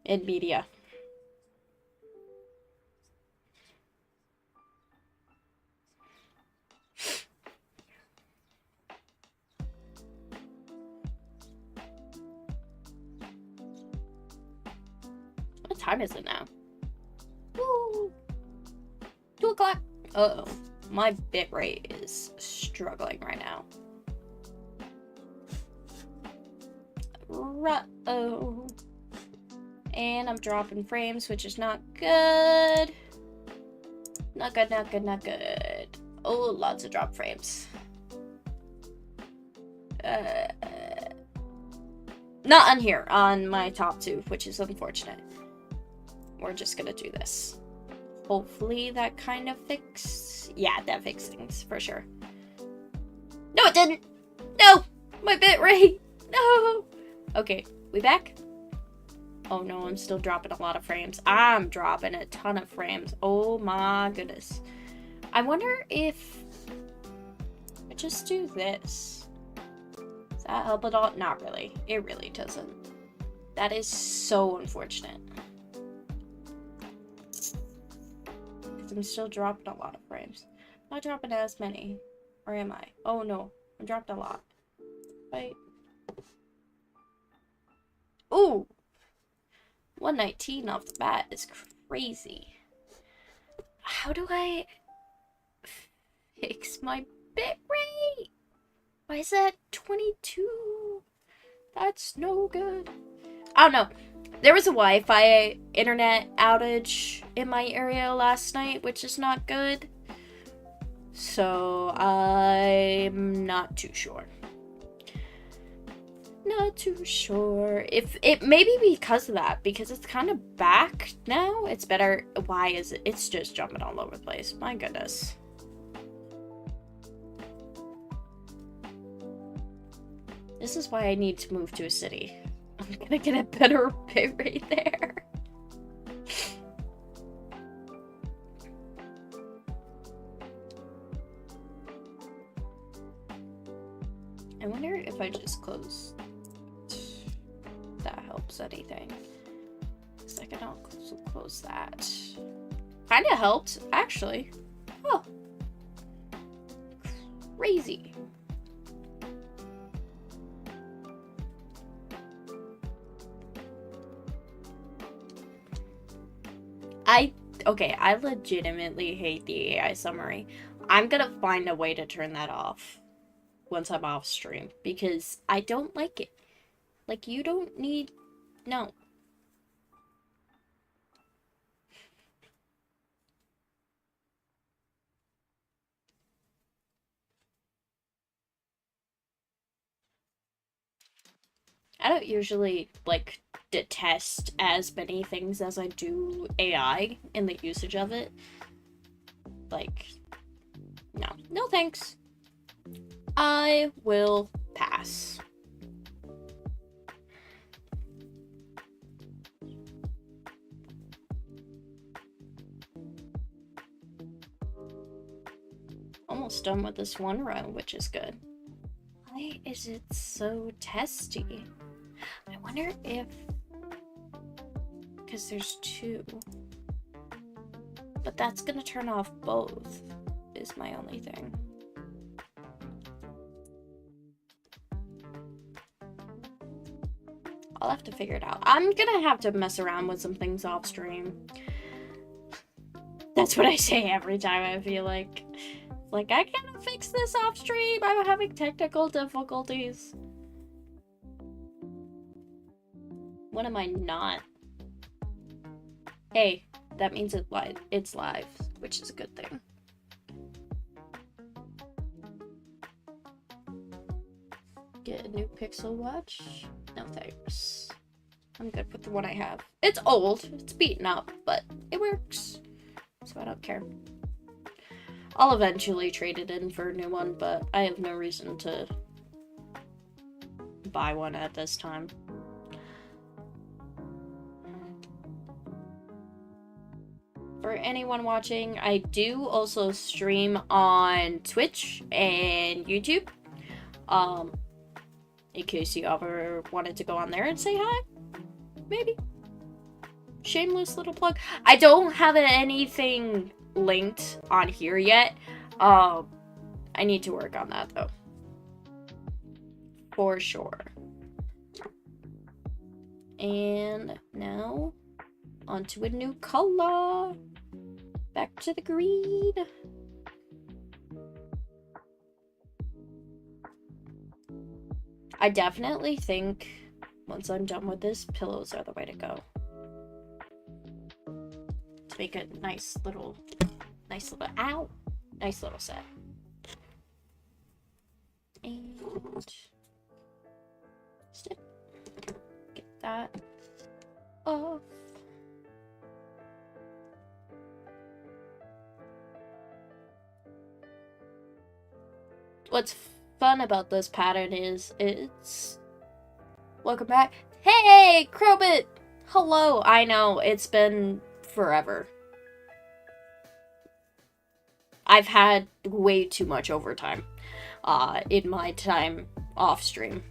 in media. What time is it now? Woo! 2 o'clock. Uh-oh. My bitrate is struggling right now. Uh-oh. And I'm dropping frames, which is not good. Not good, not good, not good. Oh, lots of drop frames. Not on here, on my top 2, which is unfortunate. We're just gonna do this. Hopefully that kind of fixed. Yeah, that fixed things for sure. No, it didn't. No, my bitrate. No. Okay, we back? Oh no, I'm still dropping a lot of frames. I'm dropping a ton of frames. Oh my goodness. I wonder if I just do this. Does that help at all? Not really. It really doesn't. That is so unfortunate. I'm still dropping a lot of frames. I'm not dropping as many. Or am I? Oh no. I dropped a lot. Wait. Ooh! 119 off the bat is crazy. How do I fix my bitrate? Why is that 22? That's no good. I don't know. There was a Wi-Fi internet outage in my area last night, which is not good. So, I'm not too sure. Not too sure. If it maybe because of that, because it's kind of back now. It's better. Why is it? It's just jumping all over the place. My goodness. This is why I need to move to a city. I'm gonna get a better bitrate there. I wonder if I just close. That helps anything. Second, I'll close that. Kinda helped, actually. Oh. Crazy. Okay, I legitimately hate the AI summary. I'm gonna find a way to turn that off once I'm off stream because I don't like it. Like, you don't need. No. I don't usually, like, detest as many things as I do AI in the usage of it. Like, no. No thanks. I will pass. Almost done with this one row, which is good. Why is it so testy? I wonder if... Because there's two. But that's gonna turn off both, is my only thing. I'll have to figure it out. I'm gonna have to mess around with some things off stream. That's what I say every time I feel like I can't fix this off stream. I'm having technical difficulties. When am I not? Hey, that means it's live, which is a good thing. Get a new Pixel Watch? No thanks. I'm good with the one I have. It's old, it's beaten up, but it works. So I don't care. I'll eventually trade it in for a new one, but I have no reason to buy one at this time. For anyone watching, I do also stream on Twitch and YouTube. In case you ever wanted to go on there and say hi. Maybe. Shameless little plug. I don't have anything linked on here yet. I need to work on that though. For sure. And now, onto a new color. Back to the green. I definitely think once I'm done with this, pillows are the way to go. To make a nice little ow! Nice little set. And snip. Get that off. What's fun about this pattern is it's... Welcome back. Hey, Crowbit! Hello, I know, it's been forever. I've had way too much overtime in my time off stream.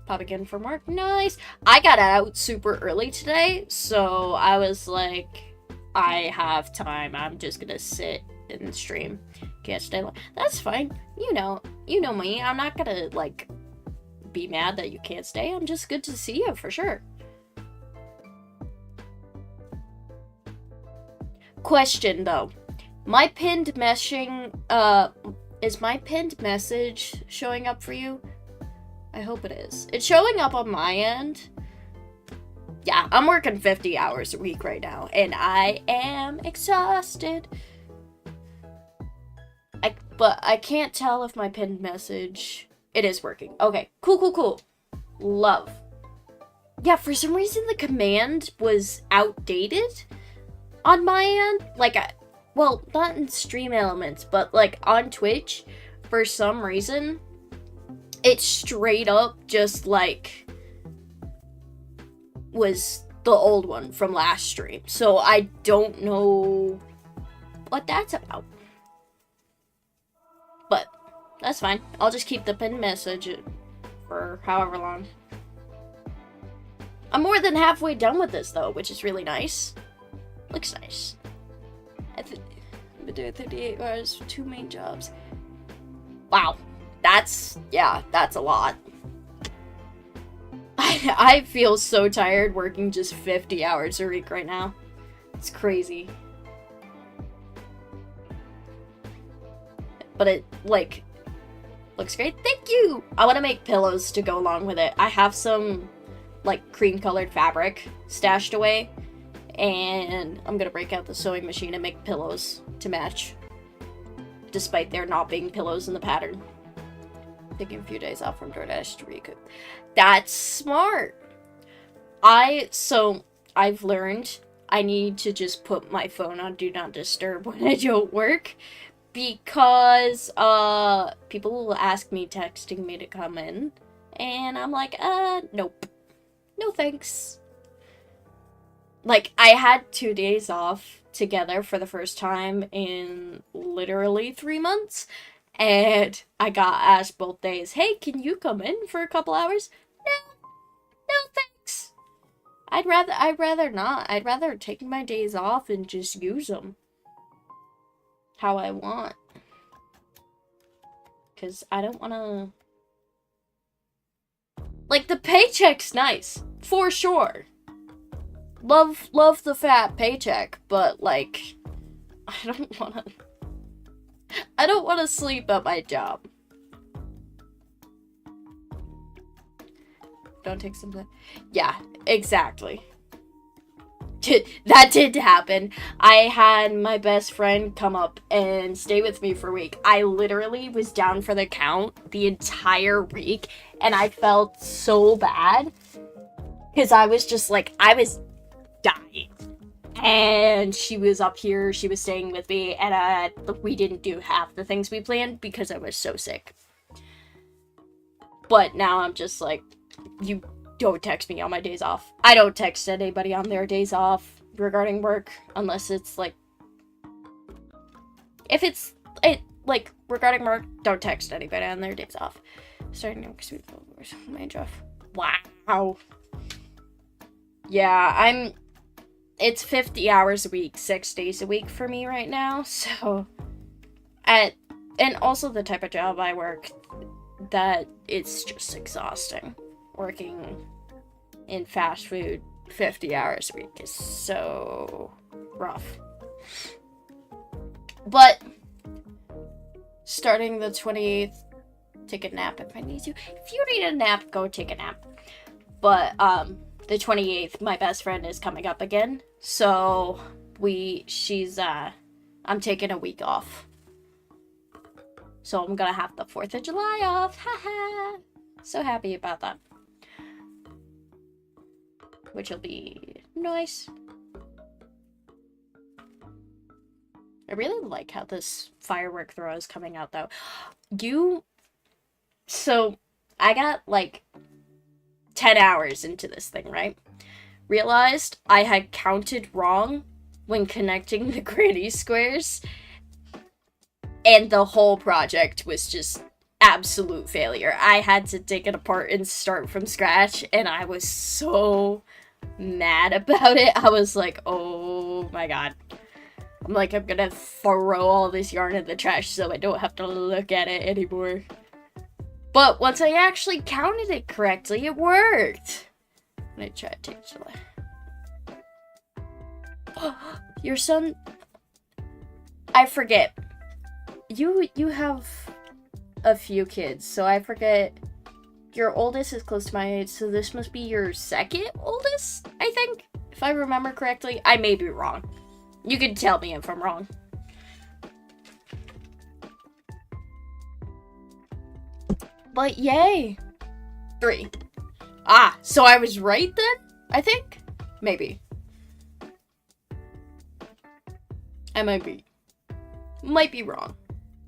Pop again for Mark. Nice! I got out super early today, so I was like, I have time. I'm just gonna sit and stream. Can't stay long. That's fine. You know me. I'm not gonna, like, be mad that you can't stay. I'm just good to see you, for sure. Question, though. My pinned meshing, is my pinned message showing up for you? I hope it is. It's showing up on my end. Yeah, I'm working 50 hours a week right now, and I am exhausted. But I can't tell if my pinned message... It is working. Okay, cool. Love. Yeah, for some reason the command was outdated on my end. Like, well, not in Stream Elements, but like on Twitch, for some reason, it straight up just like was the old one from last stream. So I don't know what that's about. But that's fine. I'll just keep the pinned message for however long. I'm more than halfway done with this, though, which is really nice. Looks nice. I've been doing 38 hours for 2 main jobs. Wow. That's a lot. I I feel so tired working just 50 hours a week right now. It's crazy. But it, like, looks great. Thank you! I want to make pillows to go along with it. I have some, like, cream-colored fabric stashed away. And I'm gonna break out the sewing machine and make pillows to match. Despite there not being pillows in the pattern. Taking a few days off from DoorDash to recoup. That's smart! I've learned I need to just put my phone on Do Not Disturb when I don't work. Because, people will ask me texting me to come in. And I'm like, nope. No thanks. Like, I had 2 days off together for the first time in literally 3 months. And I got asked both days, hey, can you come in for a couple hours? No thanks. I'd rather not. I'd rather take my days off and just use them how I want. Because I don't want to... Like, the paycheck's nice. For sure. Love the fat paycheck, but, like, I don't want to sleep at my job. Don't take something. Yeah, exactly. That did happen. I had my best friend come up and stay with me for a week. I literally was down for the count the entire week, and I felt so bad. Because I was just like, I was dying. And she was up here, she was staying with me, and we didn't do half the things we planned because I was so sick. But now I'm just like, you don't text me on my days off. I don't text anybody on their days off regarding work, unless it's like... If it's, like, regarding work, don't text anybody on their days off. Starting next week, main job. Wow. Yeah, it's 50 hours a week, 6 days a week for me right now, so... And also the type of job I work, that it's just exhausting. Working in fast food 50 hours a week is so rough. But starting the 28th, take a nap if I need to. If you need a nap, go take a nap. But the 28th, my best friend is coming up again. So I'm taking a week off. So I'm gonna have the 4th of July off. Haha. So happy about that. Which will be nice. I really like how this firework throw is coming out, though. So, I got, like, 10 hours into this thing, right? Realized I had counted wrong when connecting the granny squares. And the whole project was just absolute failure. I had to take it apart and start from scratch, and I was so mad about it. I was like, oh my god. I'm like, I'm gonna throw all this yarn in the trash so I don't have to look at it anymore. But once I actually counted it correctly, it worked. Let me try to take July. Your son... I forget. You have a few kids, so I forget. Your oldest is close to my age, so this must be your second oldest, I think? If I remember correctly. I may be wrong. You can tell me if I'm wrong. But yay! 3. Ah, so I was right then? I think? Maybe. I might be wrong.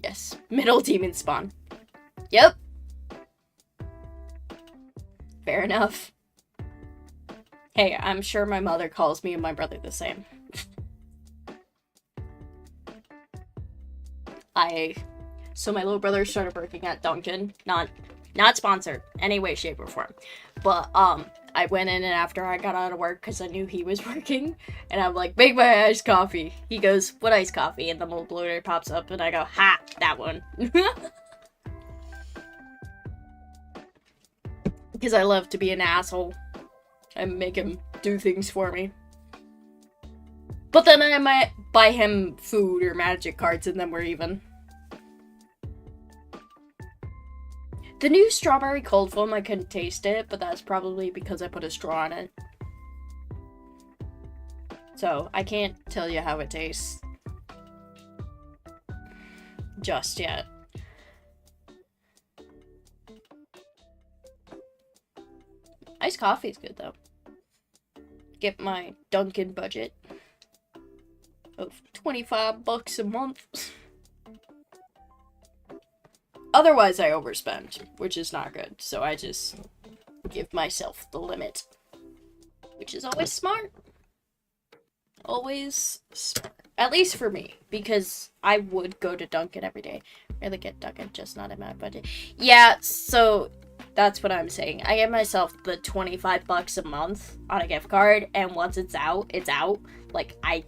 Yes, middle demon spawn. Yep. Fair enough. Hey, I'm sure my mother calls me and my brother the same. So my little brother started working at Dunkin', not sponsored, any way, shape, or form. But, I went in and after I got out of work, because I knew he was working, and I'm like, make my iced coffee. He goes, what iced coffee? And the little bloater pops up, and I go, ha, that one. Because I love to be an asshole. and make him do things for me. But then I might buy him food or magic cards and then we're even. The new strawberry cold foam, I couldn't taste it, but that's probably because I put a straw in it. So, I can't tell you how it tastes just yet. Iced coffee's good though. Get my Dunkin' budget of $25 a month. Otherwise, I overspend, which is not good. So I just give myself the limit, which is always smart. Always smart. At least for me, because I would go to Dunkin' every day. Really get Dunkin', just not in my budget. Yeah, so that's what I'm saying. I give myself the $25 a month on a gift card, and once it's out, it's out. Like, I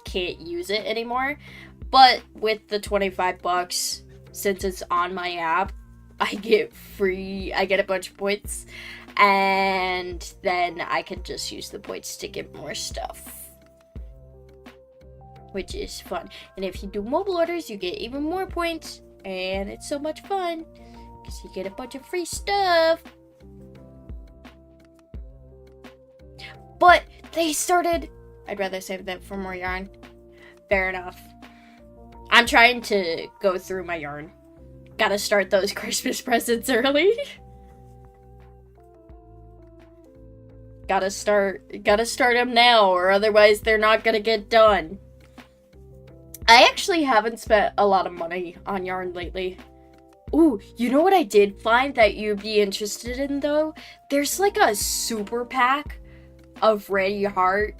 can't use it anymore. But with the $25, since it's on my app, I get a bunch of points, and then I can just use the points to get more stuff, which is fun. And if you do mobile orders, you get even more points, and it's so much fun because you get a bunch of free stuff. But they started, I'd rather save that for more yarn. Fair enough. I'm trying to go through my yarn. Gotta start those Christmas presents early. Gotta start them now, or otherwise they're not gonna get done. I actually haven't spent a lot of money on yarn lately. Ooh, you know what I did find that you'd be interested in though? There's like a super pack of red heart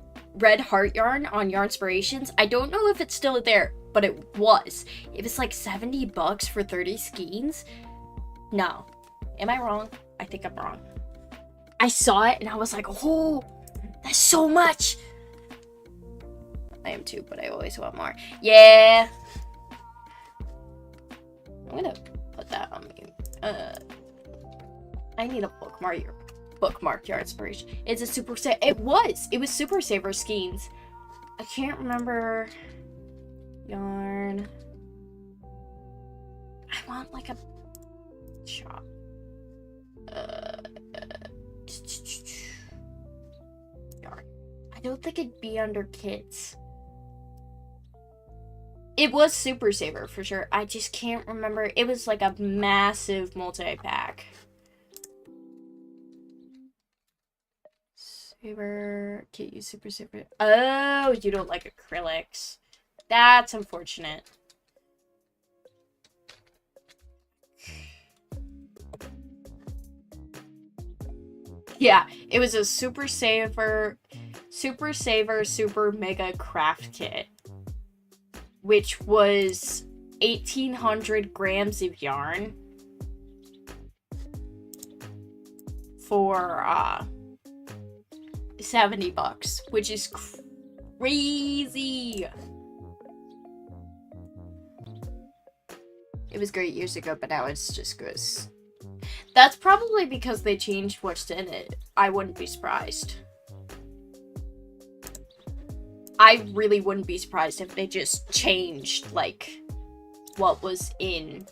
yarn on Yarnspirations. I don't know if it's still there, but it was. It was like $70 for 30 skeins. No. Am I wrong? I think I'm wrong. I saw it and I was like, oh, that's so much. I am too, but I always want more. Yeah. I'm gonna put that on me. I need a bookmark Yarnspiration. It's a super saver. It was super saver skeins. I can't remember. Yarn. I want like a shop. Yarn. I don't think it'd be under kits. It was super saver for sure. I just can't remember. It was like a massive multi-pack. Saver. Can't use super saver. Oh, you don't like acrylics. That's unfortunate. Yeah, it was a super saver, super mega craft kit, which was 1,800 grams of yarn for $70, which is crazy. It was great years ago, but now it's just gross. That's probably because they changed what's in it. I wouldn't be surprised. I really wouldn't be surprised if they just changed, like, what was in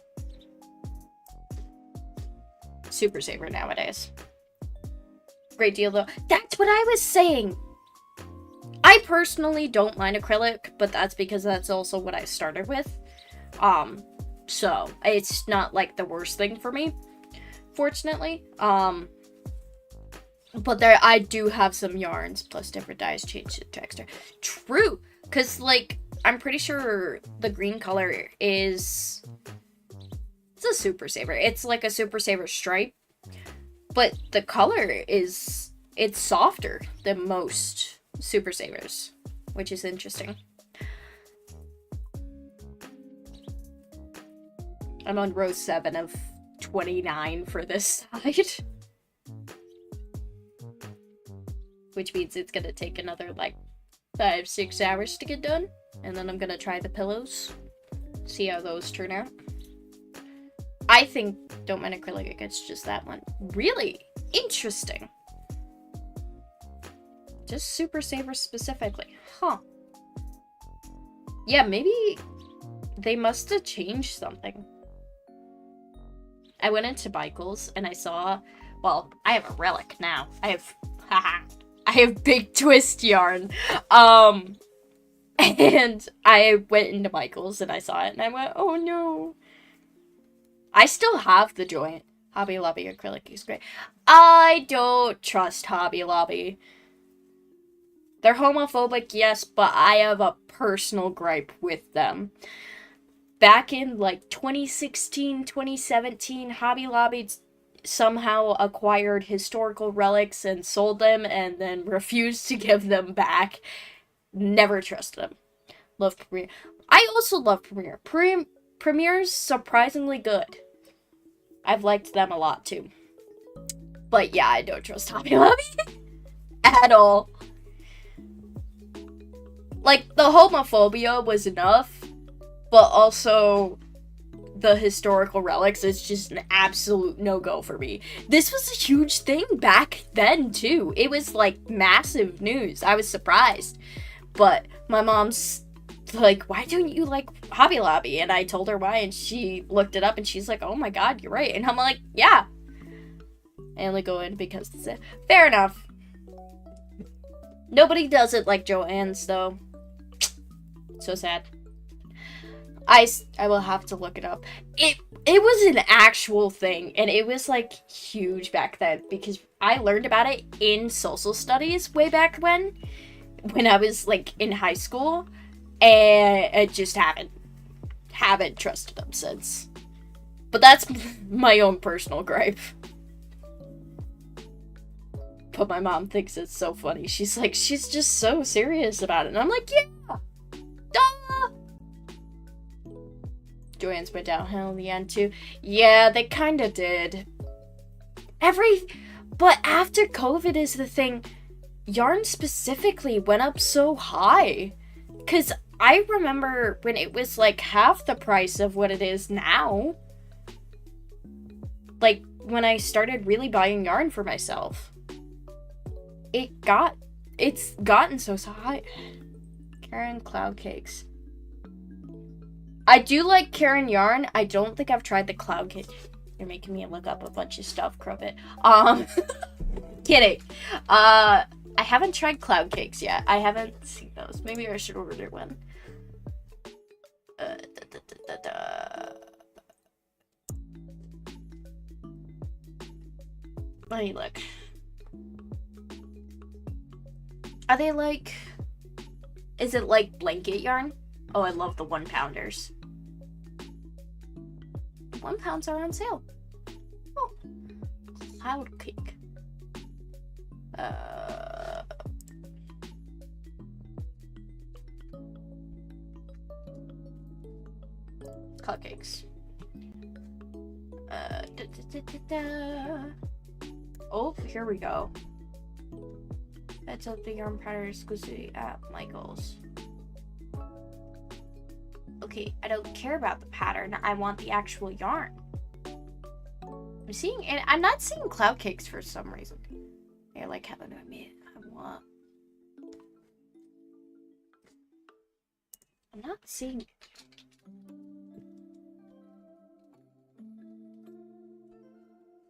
Super Saver nowadays. Great deal, though. That's what I was saying! I personally don't mind acrylic, but that's because that's also what I started with. So, it's not, like, the worst thing for me, fortunately. But I do have some yarns, plus different dyes change the texture. True! Because, like, I'm pretty sure the green color is... It's a Super Saver. It's like a Super Saver stripe. But the color is... It's softer than most Super Savers, which is interesting. I'm on row 7 of 29 for this side. Which means it's gonna take another, like, 5-6 hours to get done. And then I'm gonna try the pillows. See how those turn out. I think Don't Mind Acrylic, it's just that one. Really? Interesting. Just Super Saver specifically. Huh. Yeah, maybe they must have changed something. I went into Michael's and I saw, well, I have a relic now. I have Big Twist yarn. And I went into Michael's and I saw it and I went, oh no. I still have the joint. Hobby Lobby acrylic is great. I don't trust Hobby Lobby. They're homophobic, yes, but I have a personal gripe with them. Back in like 2016, 2017, Hobby Lobby somehow acquired historical relics and sold them and then refused to give them back. Never trusted them. Love Premiere. I also love Premiere. Premiere's surprisingly good. I've liked them a lot too. But yeah, I don't trust Hobby Lobby at all. Like, the homophobia was enough, but also the historical relics is just an absolute no-go for me. This was a huge thing back then, too. It was, like, massive news. I was surprised. But my mom's like, why don't you like Hobby Lobby? And I told her why, and she looked it up, and she's like, oh my god, you're right. And I'm like, yeah. I only go in because it's it. Fair enough. Nobody does it like Joann's, though. So sad. I will have to look it up. It was an actual thing, and it was, like, huge back then, because I learned about it in social studies way back when I was, like, in high school, and I just haven't trusted them since. But that's my own personal gripe. But my mom thinks it's so funny. She's like, she's just so serious about it. And I'm like, yeah! Duh! Joann's went downhill in the end, too. Yeah, they kinda did. But after COVID is the thing, yarn specifically went up so high. Because I remember when it was, like, half the price of what it is now. Like, when I started really buying yarn for myself. It's gotten so high. Karen Cloud Cakes. I do like Karen yarn. I don't think I've tried the Cloud Cake. You're making me look up a bunch of stuff, Crumpet. Kidding. I haven't tried Cloud Cakes yet. I haven't seen those. Maybe I should order one. Let me look. Are they like... Is it like blanket yarn? Oh, I love the 1-pounders. 1 pounds are on sale. Oh. Cloud Cake. Cloud Cakes. Oh, here we go. That's a big yarn pattern exclusively at Michael's. Okay, I don't care about the pattern. I want the actual yarn. I'm not seeing Cloud Cakes for some reason. I like having a minute. I'm not seeing.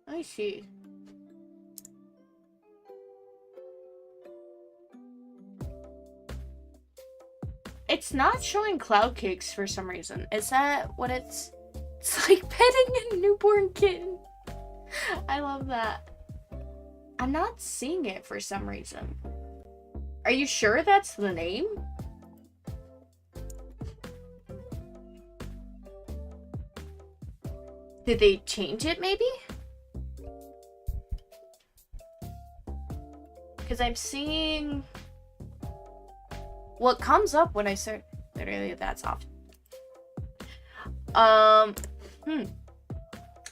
I see. It's not showing Cloud Cakes for some reason. Is that what it's... It's like petting a newborn kitten. I love that. I'm not seeing it for some reason. Are you sure that's the name? Did they change it, maybe? Because I'm seeing... What comes up when I search... Literally, that's off. I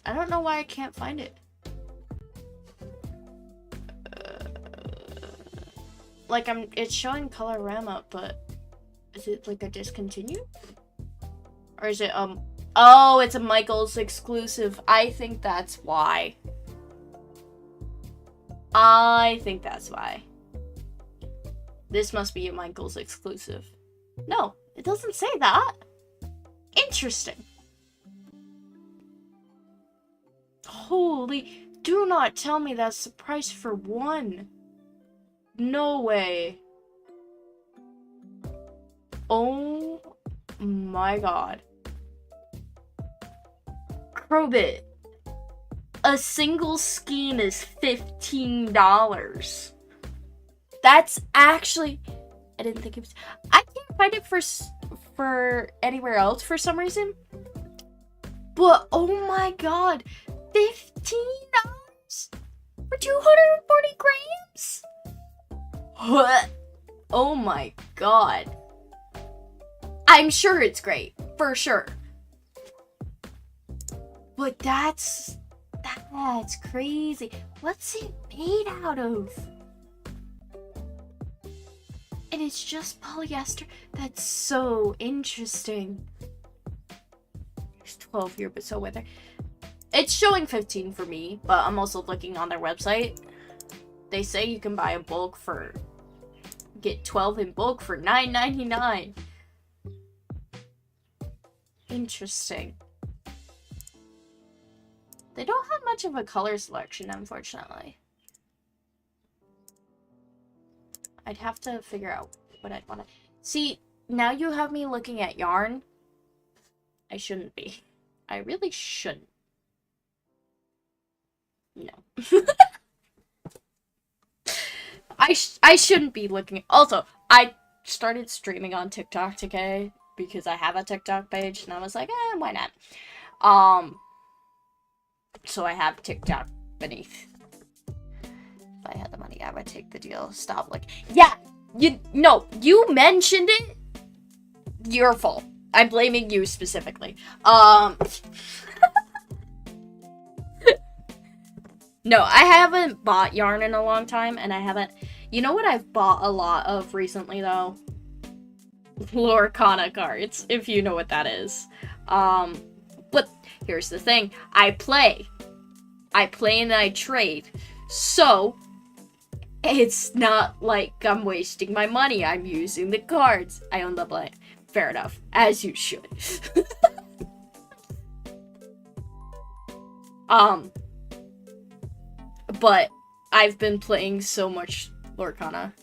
don't know why I can't find it. Like, it's showing Colorama, but... Is it, like, a discontinued? Or is it, Oh, it's a Michael's exclusive. I think that's why. This must be a Michaels exclusive. No, it doesn't say that. Interesting. Holy, do not tell me that's the price for one. No way. Oh my god. Crowbit. A single skein is $15. That's actually... I didn't think it was... I can't find it for anywhere else for some reason. But, oh my god. $15 for 240 grams? What? Oh my god. I'm sure it's great. For sure. But that's crazy. What's it made out of? And it's just polyester. That's so interesting. There's 12 here, but so whether it's showing 15 for me, but I'm also looking on their website. They say you can buy a bulk for get 12 in bulk for $9.99. Interesting. They don't have much of a color selection, unfortunately. I'd have to figure out what I'd want to... See, now you have me looking at yarn. I shouldn't be. I really shouldn't. No. I shouldn't be looking... Also, I started streaming on TikTok today because I have a TikTok page, and I was like, why not? So I have TikTok beneath. If I had the money, I would take the deal. Stop looking. Yeah, you mentioned it. Your fault. I'm blaming you specifically. No, I haven't bought yarn in a long time, and I haven't... You know what I've bought a lot of recently, though? Lorcana cards, if you know what that is. But here's the thing. I play and I trade. So, it's not like I'm wasting my money. I'm using the cards. I own the blind. Fair enough. As you should. But I've been playing so much Lorcana.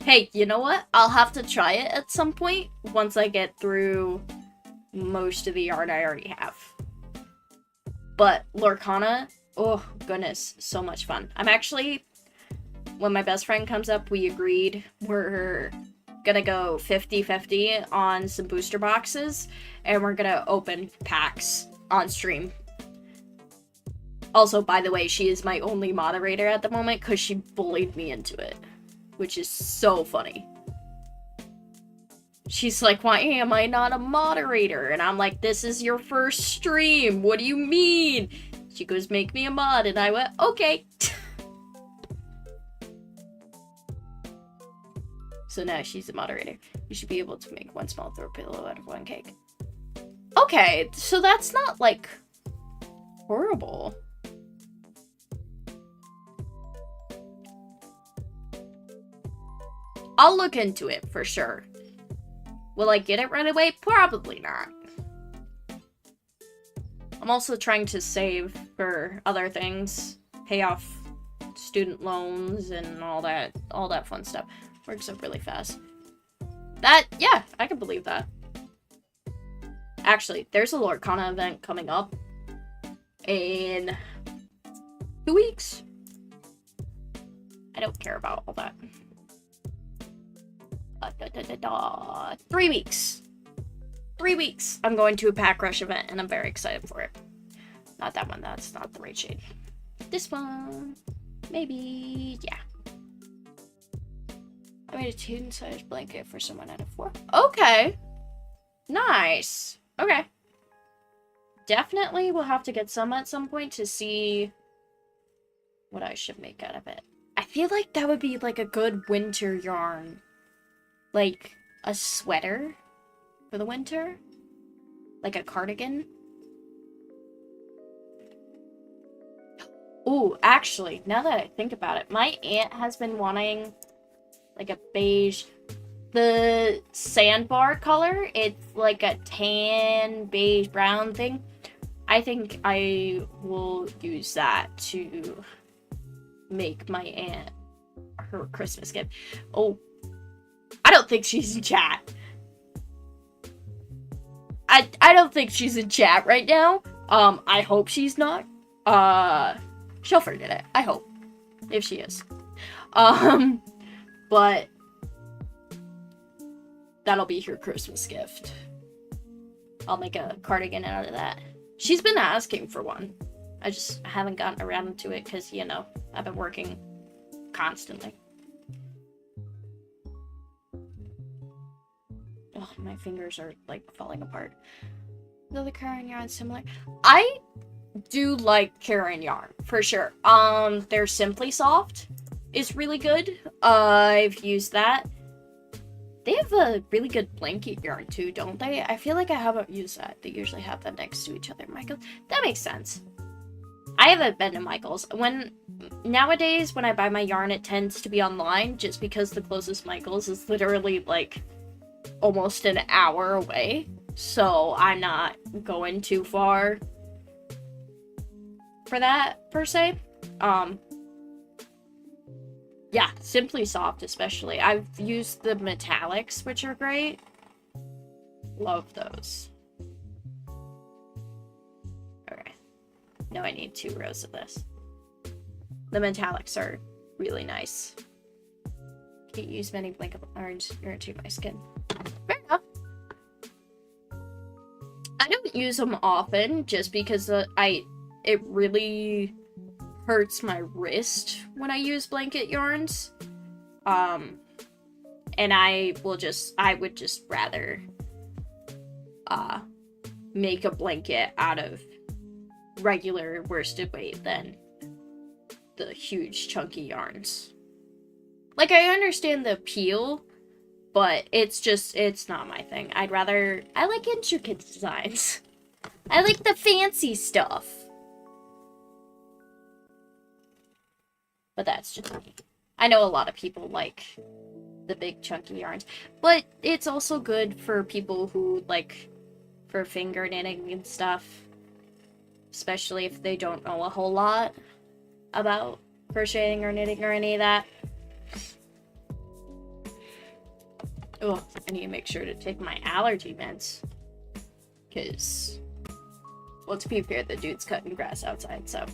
Hey, you know what? I'll have to try it at some point once I get through most of the yarn I already have. But Lorcana, oh goodness, so much fun. I'm actually, when my best friend comes up, we agreed we're gonna go 50-50 on some booster boxes, and we're gonna open packs on stream. Also, by the way, she is my only moderator at the moment because she bullied me into it, which is so funny. She's like, why am I not a moderator? And I'm like, this is your first stream. What do you mean? She goes, make me a mod. And I went, okay. So now she's a moderator. You should be able to make one small throw pillow out of one cake. Okay, so that's not, like, horrible. I'll look into it for sure. Will I get it right away? Probably not. I'm also trying to save for other things. Pay off student loans and all that fun stuff. Works up really fast. Yeah, I can believe that. Actually, there's a Lorcana event coming up in 2 weeks. I don't care about all that. 3 weeks. 3 weeks. I'm going to a Pack Rush event, and I'm very excited for it. Not that one. That's not the right shade. This one. Maybe. Yeah. I made a twin-sized blanket for someone out of 4. Okay. Nice. Okay. Definitely will have to get some at some point to see what I should make out of it. I feel like that would be like a good winter yarn. Like a sweater for the winter. Like a cardigan. Ooh, actually, now that I think about it, my aunt has been wanting like a beige. The sandbar color, it's like a tan, beige, brown thing. I think I will use that to make my aunt her Christmas gift. Oh, I don't think she's in chat. I don't think she's in chat right now. I hope she's not. She'll forget it. I hope. If she is. But that'll be her Christmas gift. I'll make a cardigan out of that. She's been asking for one. I just haven't gotten around to it because, you know, I've been working constantly. Oh, my fingers are, like, falling apart. Though the Karen yarn's similar. I do like Karen yarn, for sure. Their Simply Soft is really good. I've used that. They have a really good blanket yarn too, don't they? I feel like I haven't used that. They usually have them next to each other. Michaels. That makes sense. I haven't been to Michaels. Nowadays, when I buy my yarn, it tends to be online, just because the closest Michaels is literally, like, almost an hour away. So, I'm not going too far for that, per se. Yeah, Simply Soft especially. I've used the metallics, which are great. Love those. Okay. Now I need 2 rows of this. The metallics are really nice. Can't use many blanket orange irritate my skin. Fair enough. I don't use them often, just because it really hurts my wrist when I use blanket yarns. And I would just rather make a blanket out of regular worsted weight than the huge chunky yarns. Like, I understand the appeal, but it's not my thing. I like intricate designs. I like the fancy stuff. But that's just me. I know a lot of people like the big chunky yarns, but it's also good for people who like for finger knitting and stuff, especially if they don't know a whole lot about crocheting or knitting or any of that. Oh, I need to make sure to take my allergy meds, because, well, to be fair, the dude's cutting grass outside, so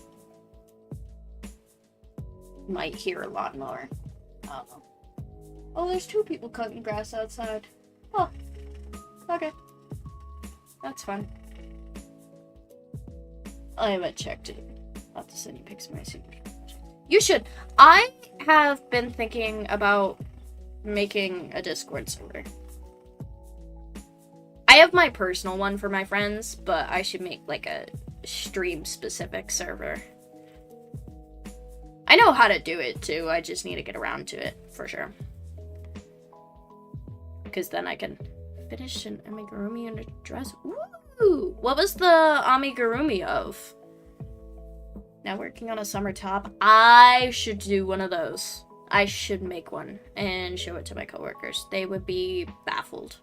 might hear a lot more. I don't know. Oh, there's 2 people cutting grass outside. Oh, okay. That's fun. I haven't checked it. I'll have to send you pics of my signature. You should. I have been thinking about making a Discord server. I have my personal one for my friends, but I should make like a stream-specific server. I know how to do it too, I just need to get around to it, for sure. Because then I can finish an amigurumi and a dress. Ooh! What was the amigurumi of? Now working on a summer top. I should do one of those. I should make one and show it to my coworkers. They would be baffled.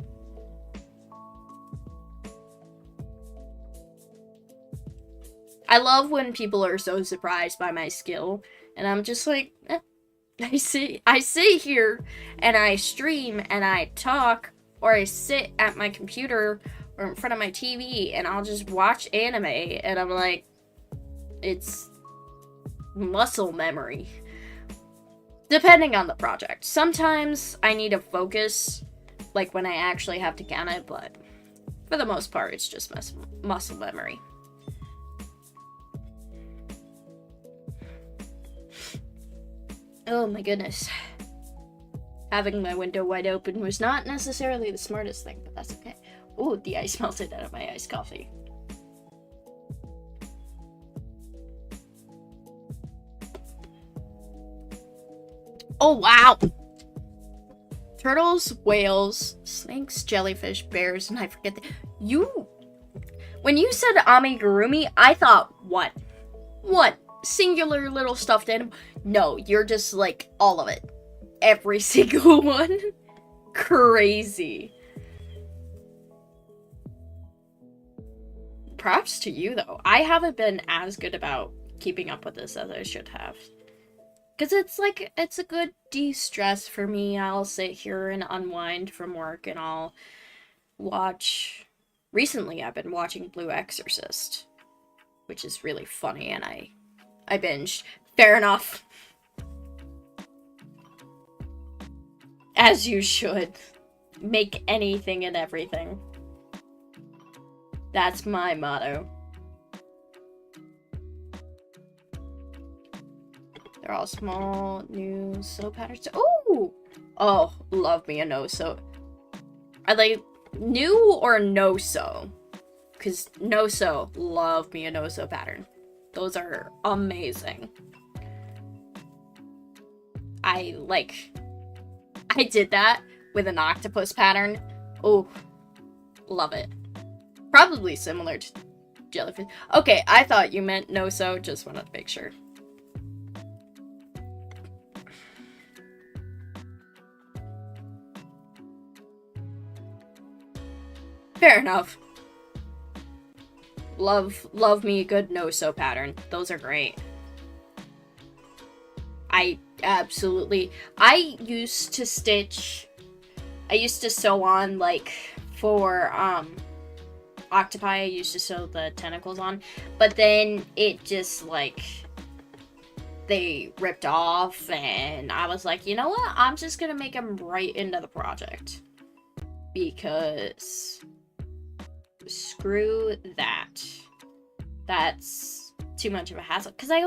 I love when people are so surprised by my skill, and I'm just like, eh. I sit here and I stream and I talk, or I sit at my computer or in front of my TV and I'll just watch anime, and I'm like, it's muscle memory. Depending on the project. Sometimes I need to focus, like when I actually have to count it, but for the most part, it's just muscle memory. Oh my goodness. Having my window wide open was not necessarily the smartest thing, but that's okay. Ooh, the ice melted out of my iced coffee. Oh, wow! Turtles, whales, snakes, jellyfish, bears, and I forget when you said amigurumi, I thought, what? What? singular little stuffed animal. No, you're just like all of it. Every single one. Crazy. Props to you, though. I haven't been as good about keeping up with this as I should have. Because it's a good de-stress for me. I'll sit here and unwind from work and I'll watch... Recently, I've been watching Blue Exorcist, which is really funny, and I binged. Fair enough. As you should. Make anything and everything. That's my motto. They're all small, new sew patterns. Oh! Oh, love me a no-sew. Are they new or no-sew? Because no-sew, love me a no-sew pattern. Those are amazing. I did that with an octopus pattern. Oh, love it. Probably similar to jellyfish. Okay, I thought you meant no-sew, just wanted to make sure. Fair enough. Love me a good no-sew pattern. Those are great. I used to sew on, like, for, octopi, I used to sew the tentacles on, but then it just, like, they ripped off, and I was like, you know what, I'm just gonna make them right into the project, because screw that. That's too much of a hassle. Because I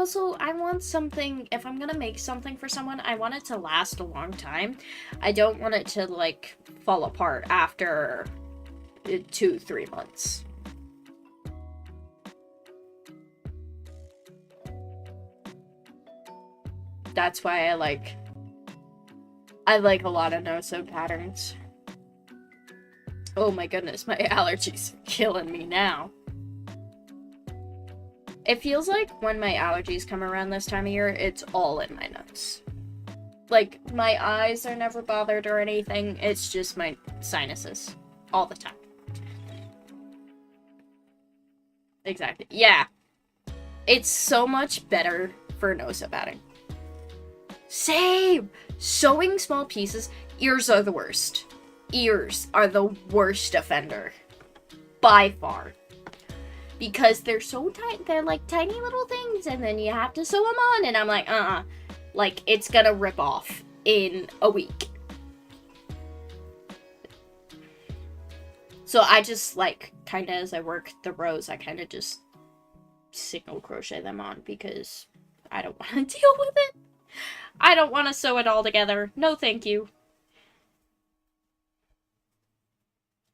want something, if I'm gonna make something for someone, I want it to last a long time. I don't want it to, like, fall apart after 2-3 months. That's why I like a lot of no-sew patterns. Oh my goodness, my allergies are killing me now. It feels like when my allergies come around this time of year, it's all in my nose. Like, my eyes are never bothered or anything, it's just my sinuses. All the time. Exactly. Yeah. It's so much better for no-sew pattern. Same! Sewing small pieces, ears are the worst. Ears are the worst offender. By far. Because they're so tight, they're like tiny little things, and then you have to sew them on, and I'm like, like, it's gonna rip off in a week. So I just, like, kinda as I work the rows, I kinda just single crochet them on, because I don't want to deal with it. I don't want to sew it all together. No thank you.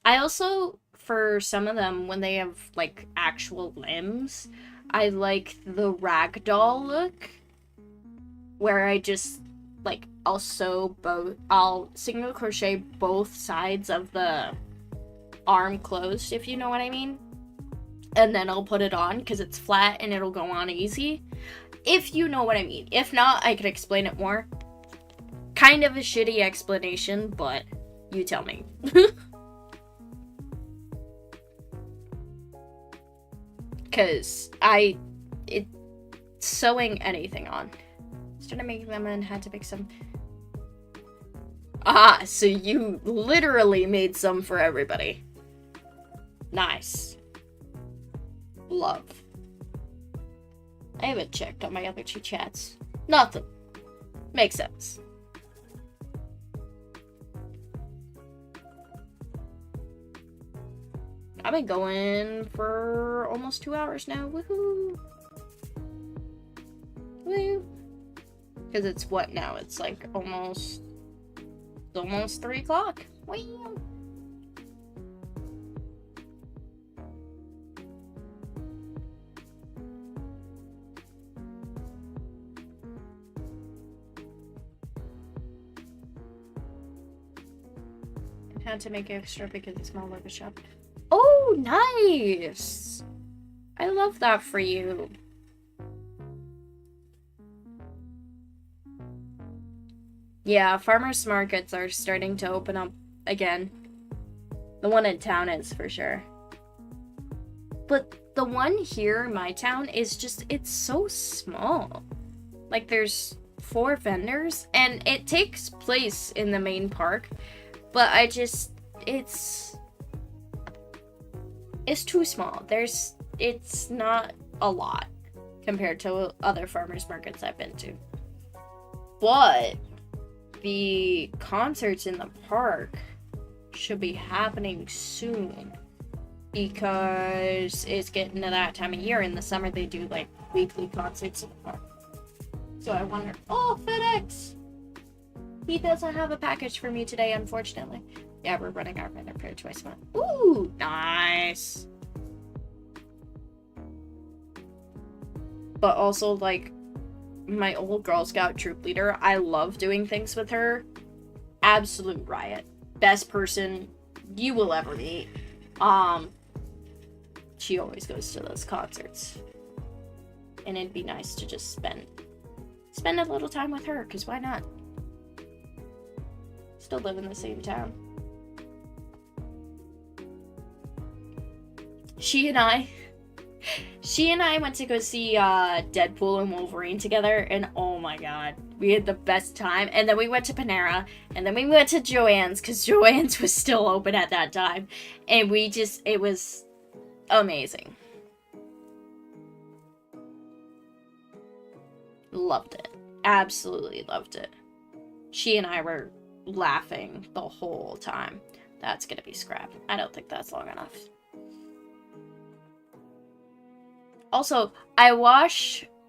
I also, for some of them, when they have, like, actual limbs, I like the ragdoll look, where I just, like, I'll single crochet both sides of the arm closed, if you know what I mean, and then I'll put it on, because it's flat and it'll go on easy, if you know what I mean. If not, I could explain it more. Kind of a shitty explanation, but you tell me. Because sewing anything on. Started making them and had to make some. Ah, so you literally made some for everybody. Nice. Love. I haven't checked on my other two chats. Nothing. Makes sense. I've been going for almost 2 hours now. Woohoo! Woo! Because it's what now? It's like almost 3 o'clock. Woo! Had to make extra because it smelled like a shop. Oh, nice! I love that for you. Yeah, farmers markets are starting to open up again. The one in town is for sure. But the one here in my town is just, it's so small. Like, there's 4 vendors, and it takes place in the main park, but it's too small. It's not a lot compared to other farmers markets I've been to. But the concerts in the park should be happening soon, because it's getting to that time of year. In the summer, they do like weekly concerts in the park. So I wonder, oh, FedEx! He doesn't have a package for me today, unfortunately. Yeah, we're running our vendor pair twice a month. Ooh, nice! But also, like, my old Girl Scout troop leader, I love doing things with her. Absolute riot. Best person you will ever meet. She always goes to those concerts. And it'd be nice to just spend a little time with her, because why not? Still live in the same town. She and I went to go see Deadpool and Wolverine together, and oh my god, we had the best time. And then we went to Panera, and then we went to Joann's, because Joann's was still open at that time. And it was amazing. Loved it. Absolutely loved it. She and I were laughing the whole time. That's gonna be scrapped. I don't think that's long enough. Also, I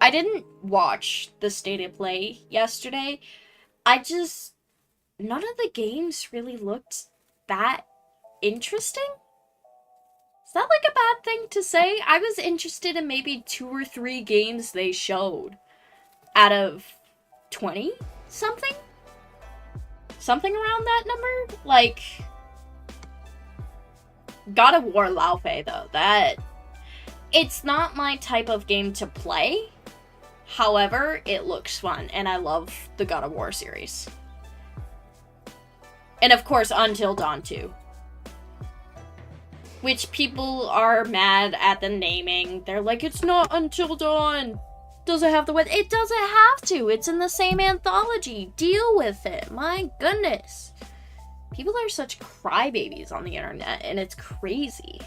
didn't watch the State of Play yesterday. None of the games really looked that interesting. Is that like a bad thing to say? I was interested in maybe 2 or 3 games they showed out of 20 something? Something around that number? Like, God of War Lao Fei, though, it's not my type of game to play. However, it looks fun, and I love the God of War series. And of course, Until Dawn 2. Which people are mad at the naming. They're like, it's not Until Dawn. Doesn't have the... It doesn't have to. It's in the same anthology. Deal with it. My goodness. People are such crybabies on the internet, and it's crazy.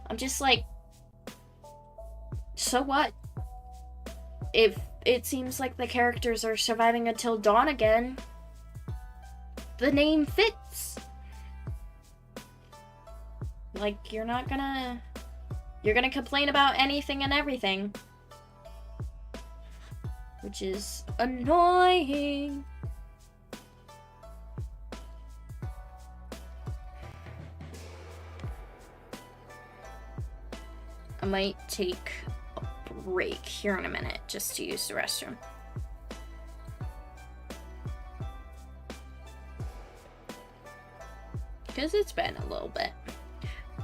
I'm just like, so what? If it seems like the characters are surviving until dawn again, the name fits. Like, you're gonna complain about anything and everything. Which is annoying. I might take a break here in a minute just to use the restroom. Because it's been a little bit.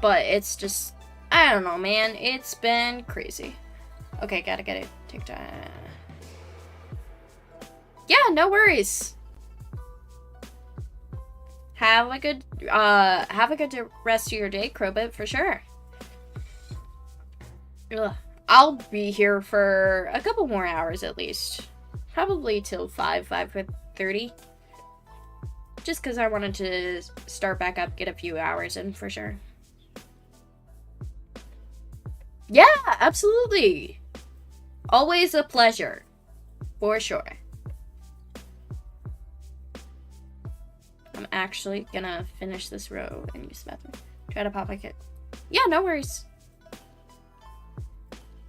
But it's just, I don't know, man. It's been crazy. Okay, gotta get it. Take time. Yeah, no worries. Have a good rest of your day, Crowbit, for sure. Ugh. I'll be here for a couple more hours at least. Probably till 5:30. Just because I wanted to start back up, get a few hours in for sure. Yeah, absolutely. Always a pleasure. For sure. I'm actually gonna finish this row and use the bathroom. Try to pop my kit. Yeah, no worries.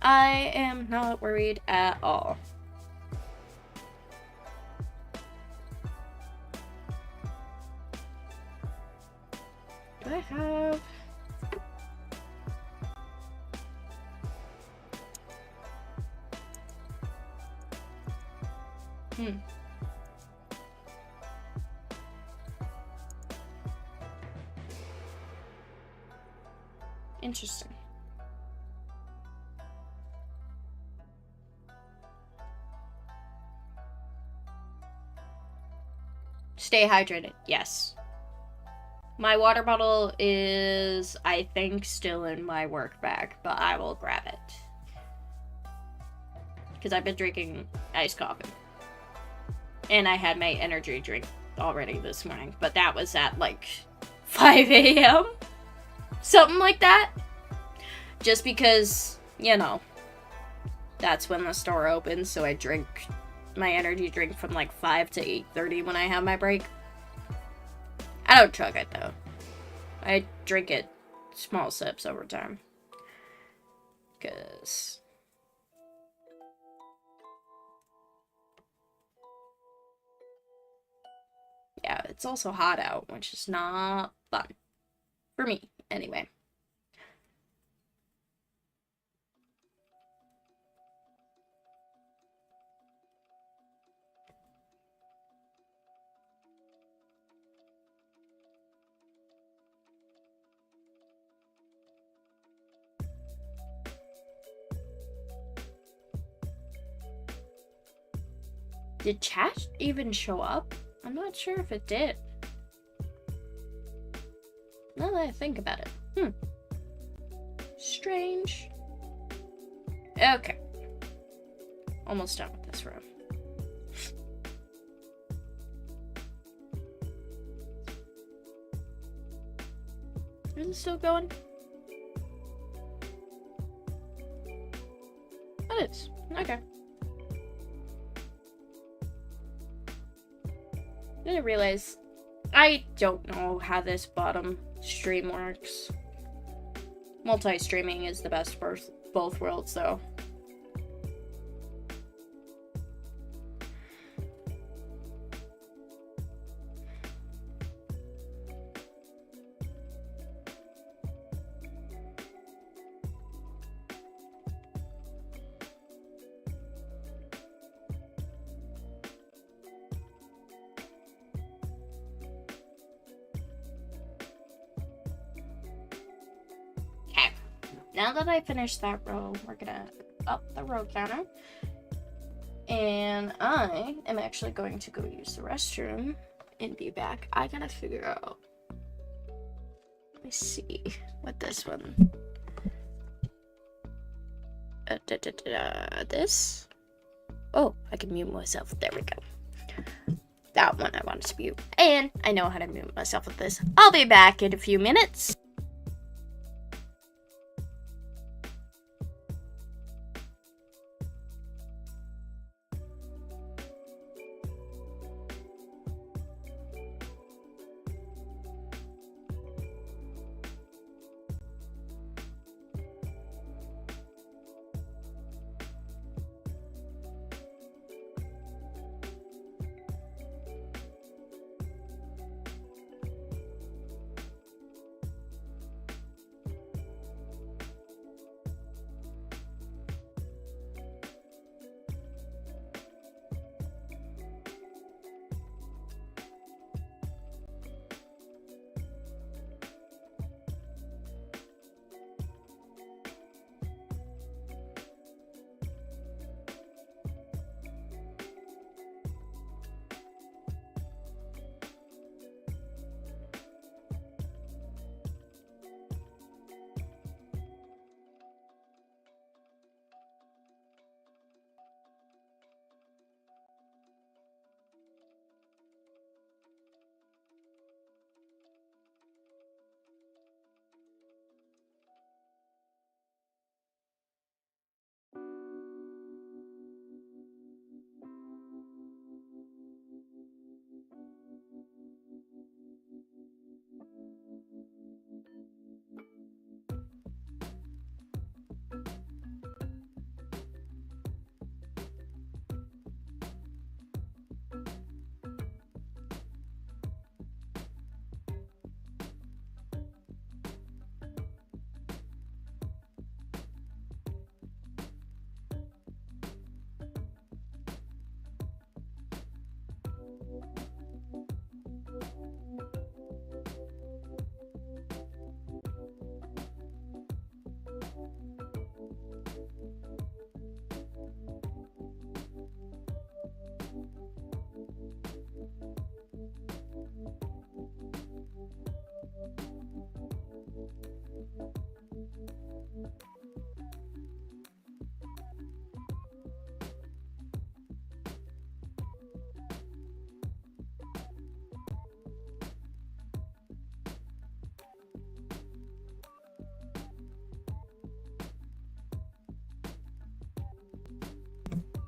I am not worried at all. Do I have... Interesting. Stay hydrated. Yes. My water bottle is, I think, still in my work bag, but I will grab it. Because I've been drinking iced coffee. And I had my energy drink already this morning, but that was at like 5 a.m. Something like that. Just because, you know, that's when the store opens, so I drink my energy drink from like 5 to 8:30 when I have my break. I don't chug it though. I drink it small sips over time. Because yeah, it's also hot out, which is not fun. For me, anyway. Did chat even show up? I'm not sure if it did. Now that I think about it. Strange. Okay. Almost done with this room. Is it still going? It is. Okay. I didn't realize. I don't know how this bottom stream works. Multi-streaming is the best for both worlds, though. Now that I finished that row, we're gonna up the row counter. And I am actually going to go use the restroom and be back. I gotta figure out. Let me see what this one. This. Oh, I can mute myself. There we go. That one I wanted to mute. And I know how to mute myself with this. I'll be back in a few minutes.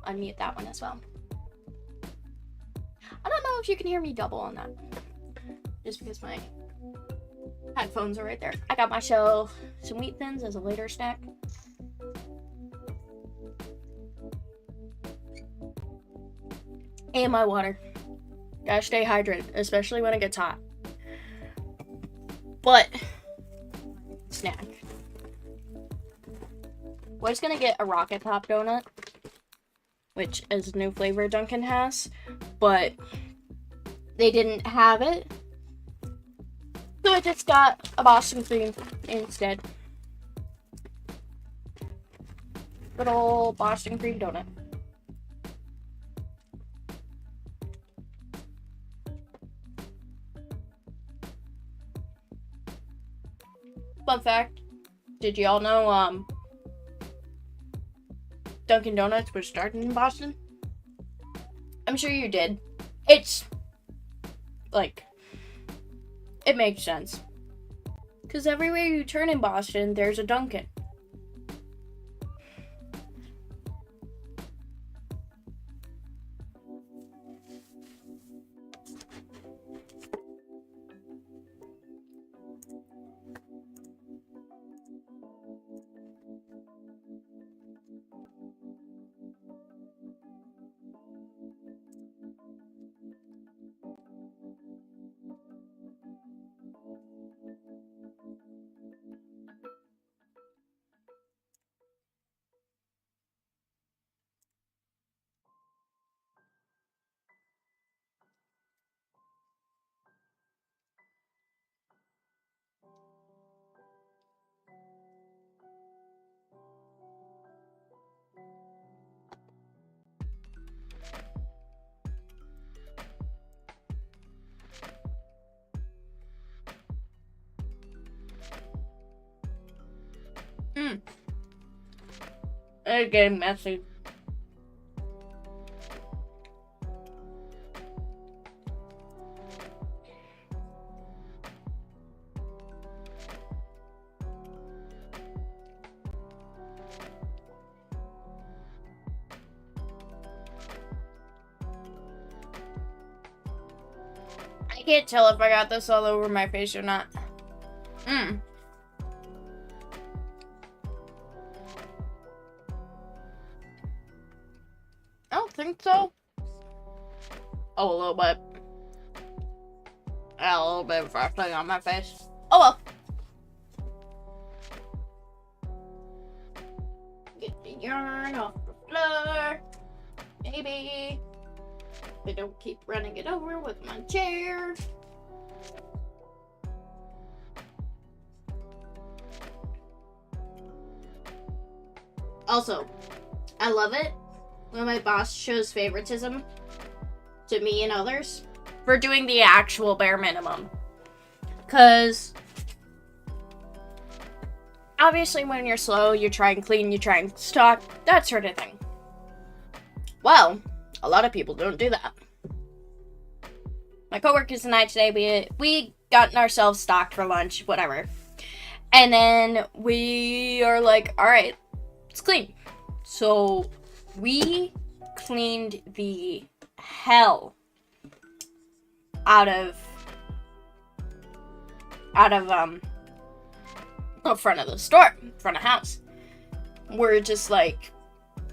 unmute that one as well. I don't know if you can hear me double on that. Just because my headphones are right there. I got myself some wheat thins as a later snack. And my water. Gotta stay hydrated, especially when it gets hot. But, snack. We're just gonna get a Rocket Pop donut, which is a new flavor Dunkin' has, but they didn't have it, so I just got a Boston cream instead. Good old Boston cream donut. Fun fact, did y'all know, Dunkin' Donuts was started in Boston? I'm sure you did. It's, like, it makes sense. Because everywhere you turn in Boston, there's a Dunkin'. It's getting messy. I can't tell if I got this all over my face or not. I don't think so. Oh, a little bit. A little bit of frosting on my face. Oh well. Get the yarn off the floor. Maybe. But don't keep running it over with my chair. Also, I love it when my boss shows favoritism to me and others for doing the actual bare minimum. Because obviously when you're slow, you try and clean, you try and stock, that sort of thing. Well, a lot of people don't do that. My coworkers and I today, we gotten ourselves stocked for lunch, whatever. And then we are like, alright, let's clean. So we cleaned the hell out of front of the store, front of house. We're just like,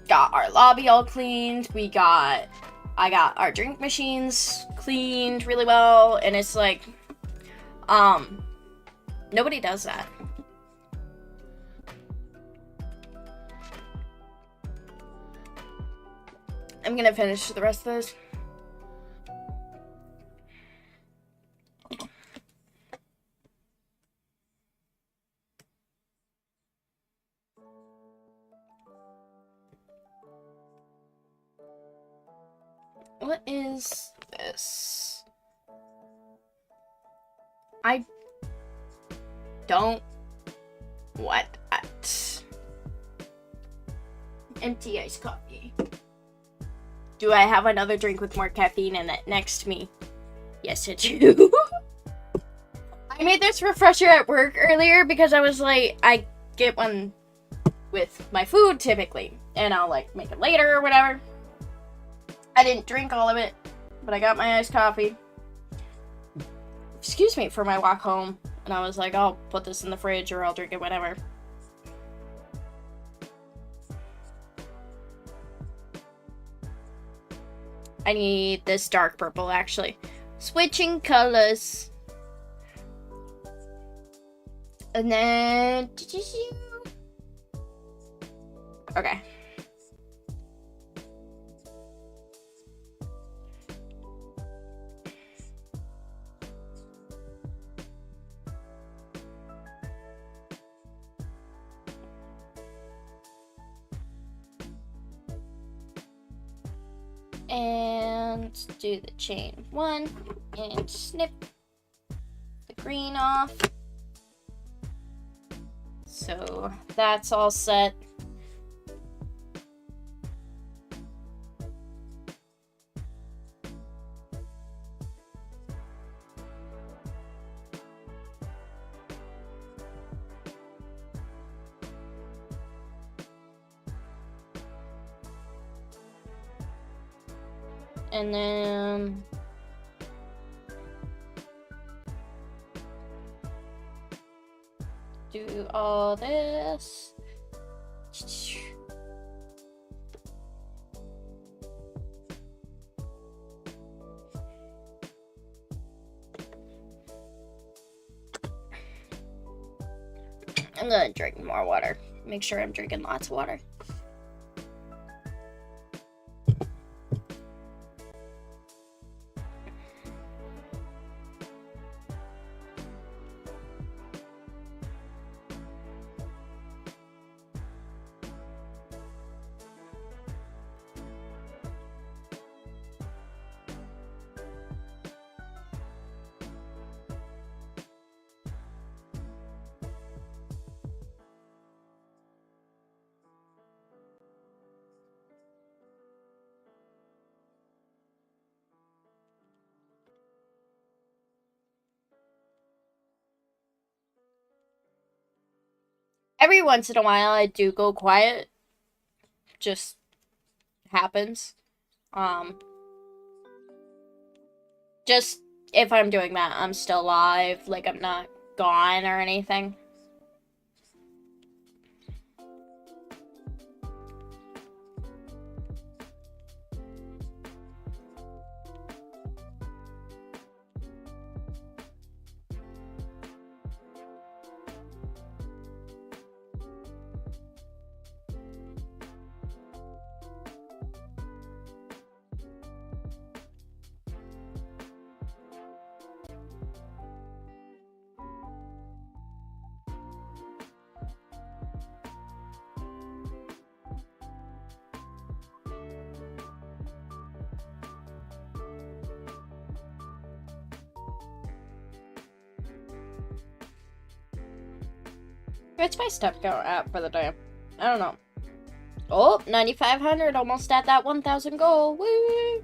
got our lobby all cleaned. I got our drink machines cleaned really well, and it's like, nobody does that. I'm gonna finish the rest of those. What is this? I don't want that. Empty iced coffee. Do I have another drink with more caffeine in it next to me? Yes, I do. I made this refresher at work earlier because I was like, I get one with my food typically, and I'll like make it later or whatever. I didn't drink all of it, but I got my iced coffee. Excuse me, for my walk home. And I was like, I'll put this in the fridge or I'll drink it whenever. I need this dark purple, actually. Switching colors. And then... Okay. And do the chain 1 and snip the green off. So that's all set. And then do all this. I'm gonna drink more water. Make sure I'm drinking lots of water. Every once in a while, I do go quiet. Just happens. Just if I'm doing that, I'm still live. Like, I'm not gone or anything. What's my step count at for the day? I don't know. Oh, 9,500, almost at that 1,000 goal. Woo!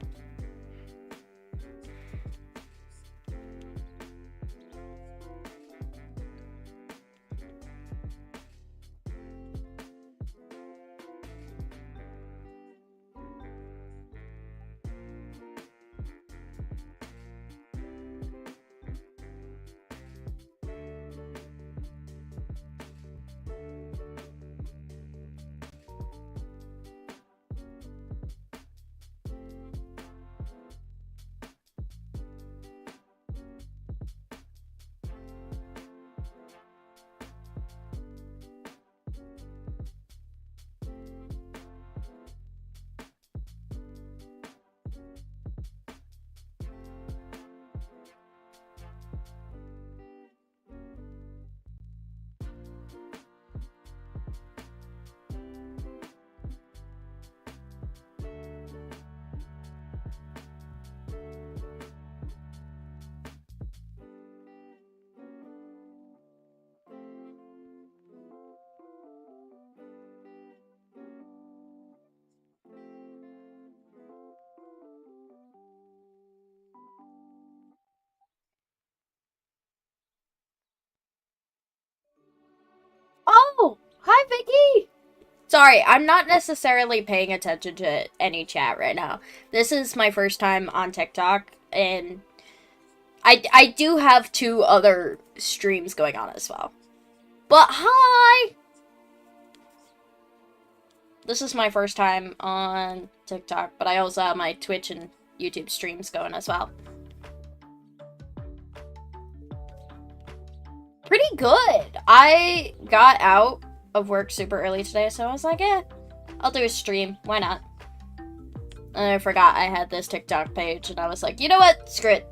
Sorry, I'm not necessarily paying attention to any chat right now. This is my first time on TikTok, and I do have 2 other streams going on as well. But hi! This is my first time on TikTok, but I also have my Twitch and YouTube streams going as well. Pretty good. I got out of work super early today, so I was like, I'll do a stream. Why not? And I forgot I had this TikTok page, and I was like, you know what? Screw it.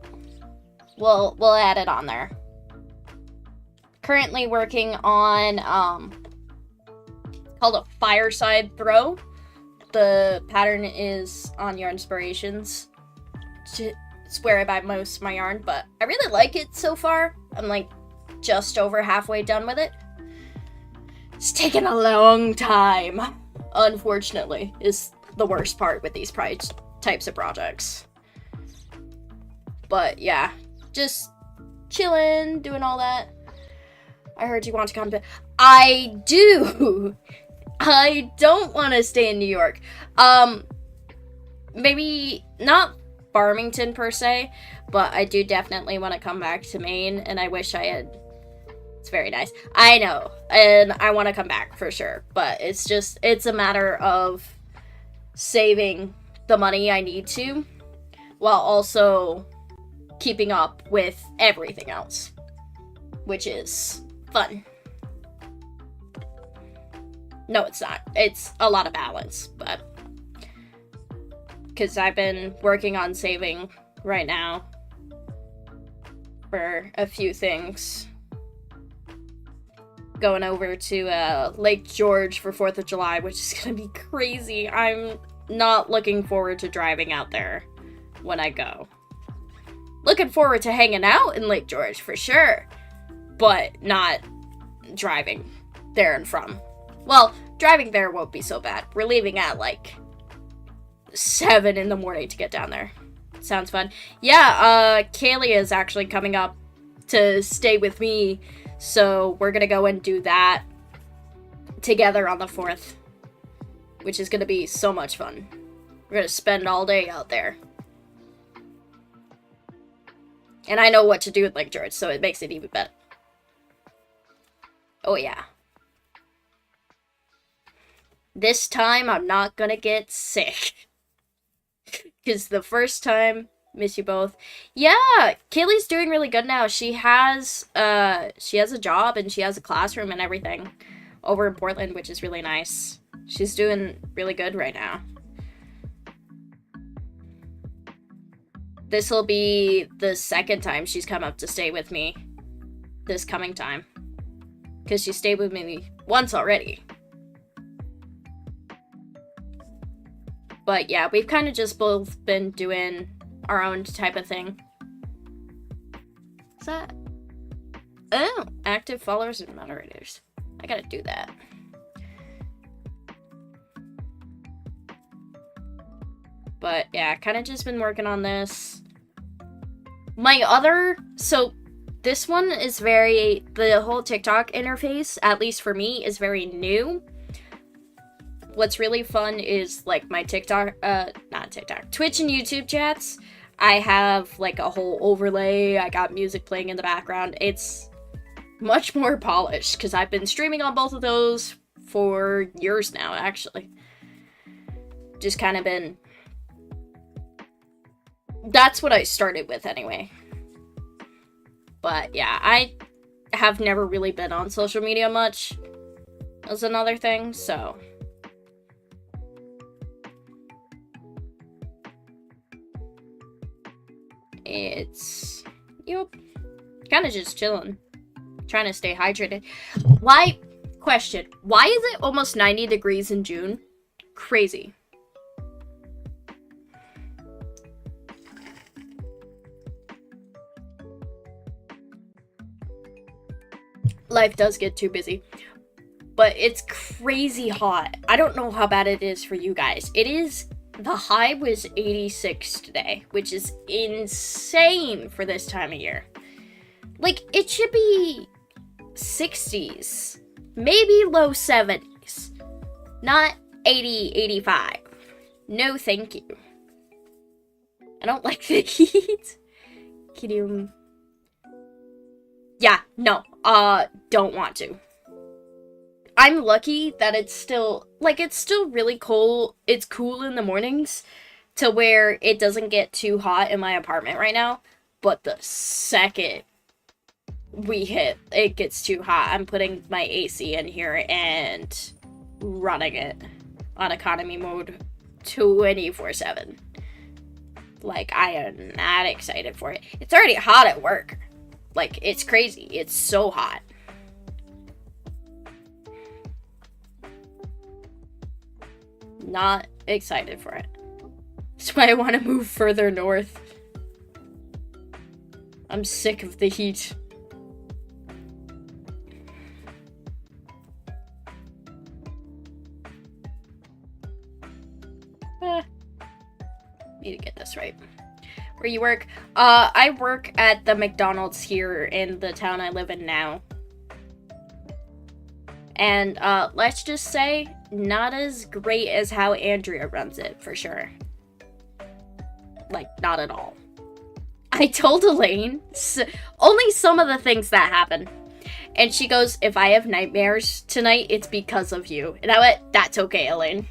We'll add it on there. Currently working on, called a fireside throw. The pattern is on Yarn Inspirations. It's where I buy most of my yarn, but I really like it so far. I'm like just over halfway done with it. It's taken a long time, unfortunately, is the worst part with these types of projects. But yeah, just chilling, doing all that. I heard you want to come to... I do! I don't want to stay in New York. Maybe not Farmington per se, but I do definitely want to come back to Maine, and I wish I had... It's very nice. I know, and I want to come back for sure, but it's a matter of saving the money I need to, while also keeping up with everything else, which is fun. No, it's not. It's a lot of balance, but because I've been working on saving right now for a few things. Going over to Lake George for 4th of July, which is gonna be crazy. I'm not looking forward to driving out there when I go. Looking forward to hanging out in Lake George for sure, but not driving there and from. Well, driving there won't be so bad. We're leaving at like 7 in the morning to get down there. Sounds fun. Yeah, Kaylee is actually coming up to stay with me, so we're gonna go and do that together on the 4th, which is gonna be so much fun. We're gonna spend all day out there. And I know what to do with Lake George, so it makes it even better. Oh yeah. This time, I'm not gonna get sick. Because the first time, miss you both. Yeah, Kaylee's doing really good now. She has a job and she has a classroom and everything over in Portland, which is really nice. She's doing really good right now. This will be the 2nd time she's come up to stay with me this coming time. Because she stayed with me once already. But yeah, we've kind of just both been doing our own type of thing. What's that? Oh, active followers and moderators. I gotta do that. But yeah, kind of just been working on this. So this one is the whole TikTok interface, at least for me, is very new. What's really fun is like my Twitch and YouTube chats. I have like a whole overlay. I got music playing in the background. It's much more polished because I've been streaming on both of those for years now, actually. Just kind of been... That's what I started with anyway. But yeah, I have never really been on social media much as another thing, so... It's, kind of just chilling. Trying to stay hydrated. Why is it almost 90 degrees in June? Crazy. Life does get too busy. But it's crazy hot. I don't know how bad it is for you guys. The high was 86 today, which is insane for this time of year. Like, it should be 60s, maybe low 70s. Not 80, 85. No, thank you. I don't like the heat. Can you... Yeah, no. Don't want to. I'm lucky that it's still really cold. It's cool in the mornings to where it doesn't get too hot in my apartment right now. But the second we hit, it gets too hot. I'm putting my AC in here and running it on economy mode 24/7. Like, I am not excited for it. It's already hot at work. Like, it's crazy. It's so hot. Not excited for it. That's why I want to move further north. I'm sick of the heat. Need to get this right. Where you work? I work at the McDonald's here in the town I live in now. And, let's just say, not as great as how Andrea runs it, for sure. Like, not at all. I told Elaine only some of the things that happen. And she goes, if I have nightmares tonight, it's because of you. And I went, that's okay, Elaine.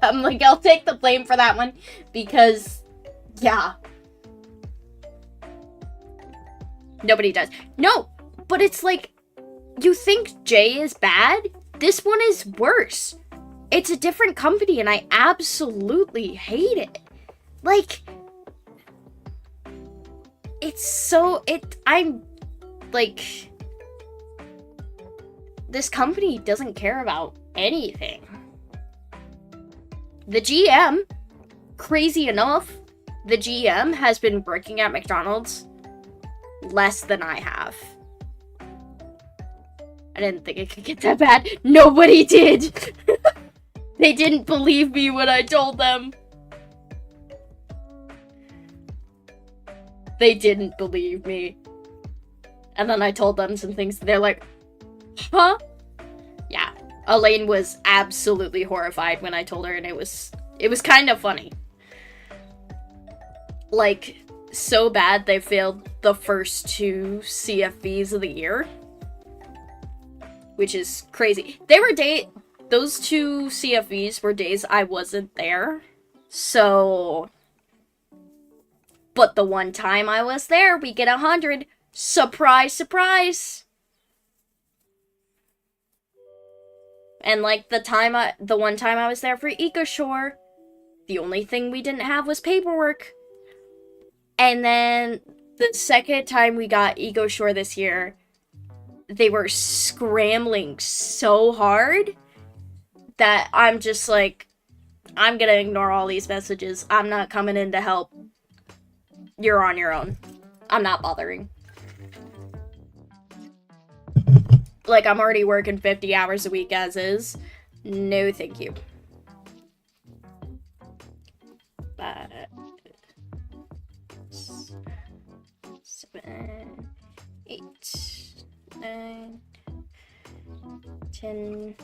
I'm like, I'll take the blame for that one. Because, yeah. Nobody does. No, but it's like, you think Jay is bad? This one is worse. It's a different company and I absolutely hate it. Like, I'm, like, this company doesn't care about anything. The GM, crazy enough, the GM has been working at McDonald's less than I have. I didn't think it could get that bad. Nobody did! They didn't believe me when I told them. They didn't believe me. And then I told them some things, they're like, huh? Yeah. Elaine was absolutely horrified when I told her, and it was kind of funny. Like, so bad they failed the first 2 CFVs of the year. Which is crazy. Those 2 CFVs were days I wasn't there. So, but the one time I was there, we get 100. Surprise, surprise. And like the one time I was there for EcoShore, the only thing we didn't have was paperwork. And then the second time we got EcoShore this year, they were scrambling so hard that I'm just like, I'm gonna ignore all these messages. I'm not coming in to help. You're on your own. I'm not bothering. Like, I'm already working 50 hours a week as is. No, thank you. 5, 7, 8, 9, 10,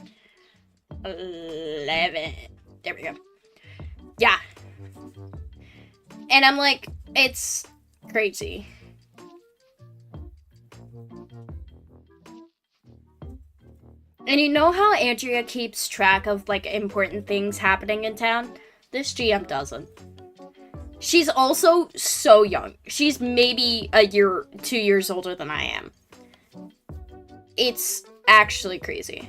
11. There we go. Yeah. And I'm like, it's crazy. And you know how Andrea keeps track of, like, important things happening in town? This GM doesn't. She's also so young. She's maybe 2 years older than I am. It's actually crazy.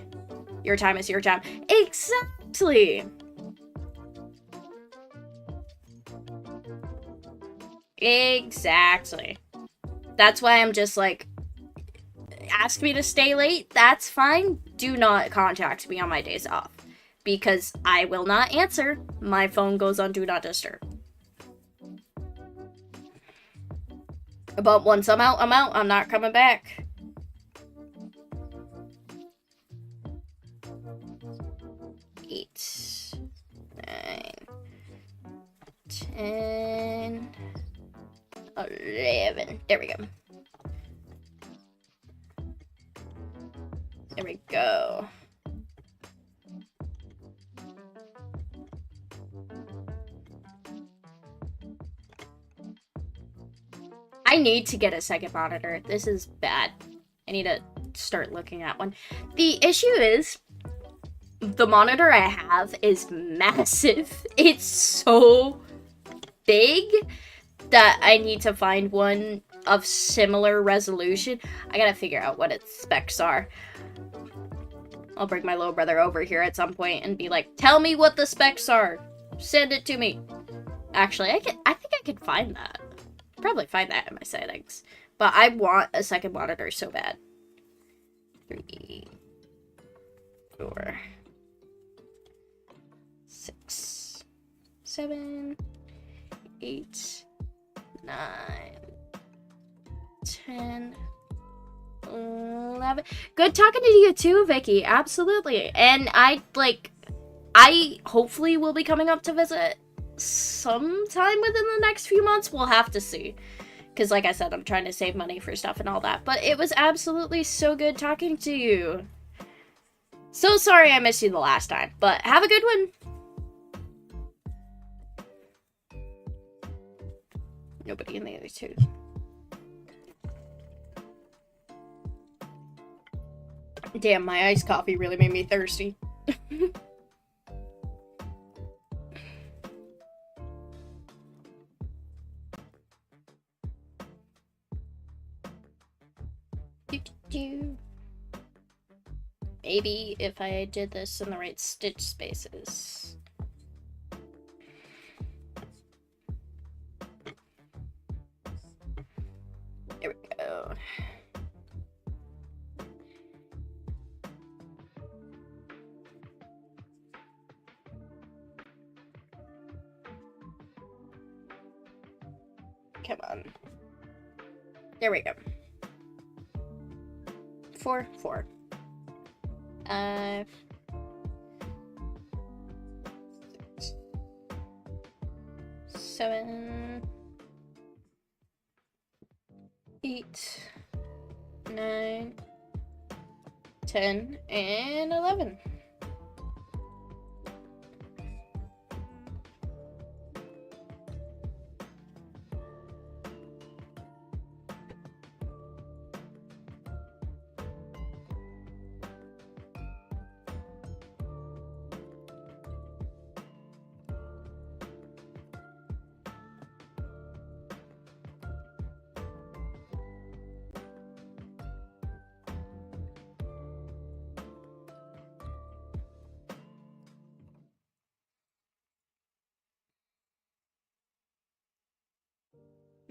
Your time is your time. Exactly! Exactly. That's why I'm just like, ask me to stay late, that's fine. Do not contact me on my days off. Because I will not answer. My phone goes on Do Not Disturb. But once I'm out, I'm out. I'm not coming back. Eight, 9, 10, 11. There we go. There we go. I need to get a second monitor. This is bad. I need to start looking at one. The issue is, the monitor I have is massive. It's so big that I need to find one of similar resolution. I gotta figure out what its specs are. I'll bring my little brother over here at some point and be like, tell me what the specs are. Send it to me. Actually, I think I could find that. Probably find that in my settings. But I want a second monitor so bad. 3, 4, 6, 7, 8, 9, 10, 11. Good talking to you too, Vicky. Absolutely. And I hopefully will be coming up to visit sometime within the next few months. We'll have to see. Because like I said, I'm trying to save money for stuff and all that. But it was absolutely so good talking to you. So sorry I missed you the last time. But have a good one. Nobody in the other two. Damn, my iced coffee really made me thirsty. Maybe if I did this in the right stitch spaces. There we go. Come on. There we go. 4, 4. 5, 6, 7, 8, 9, 10, and 11.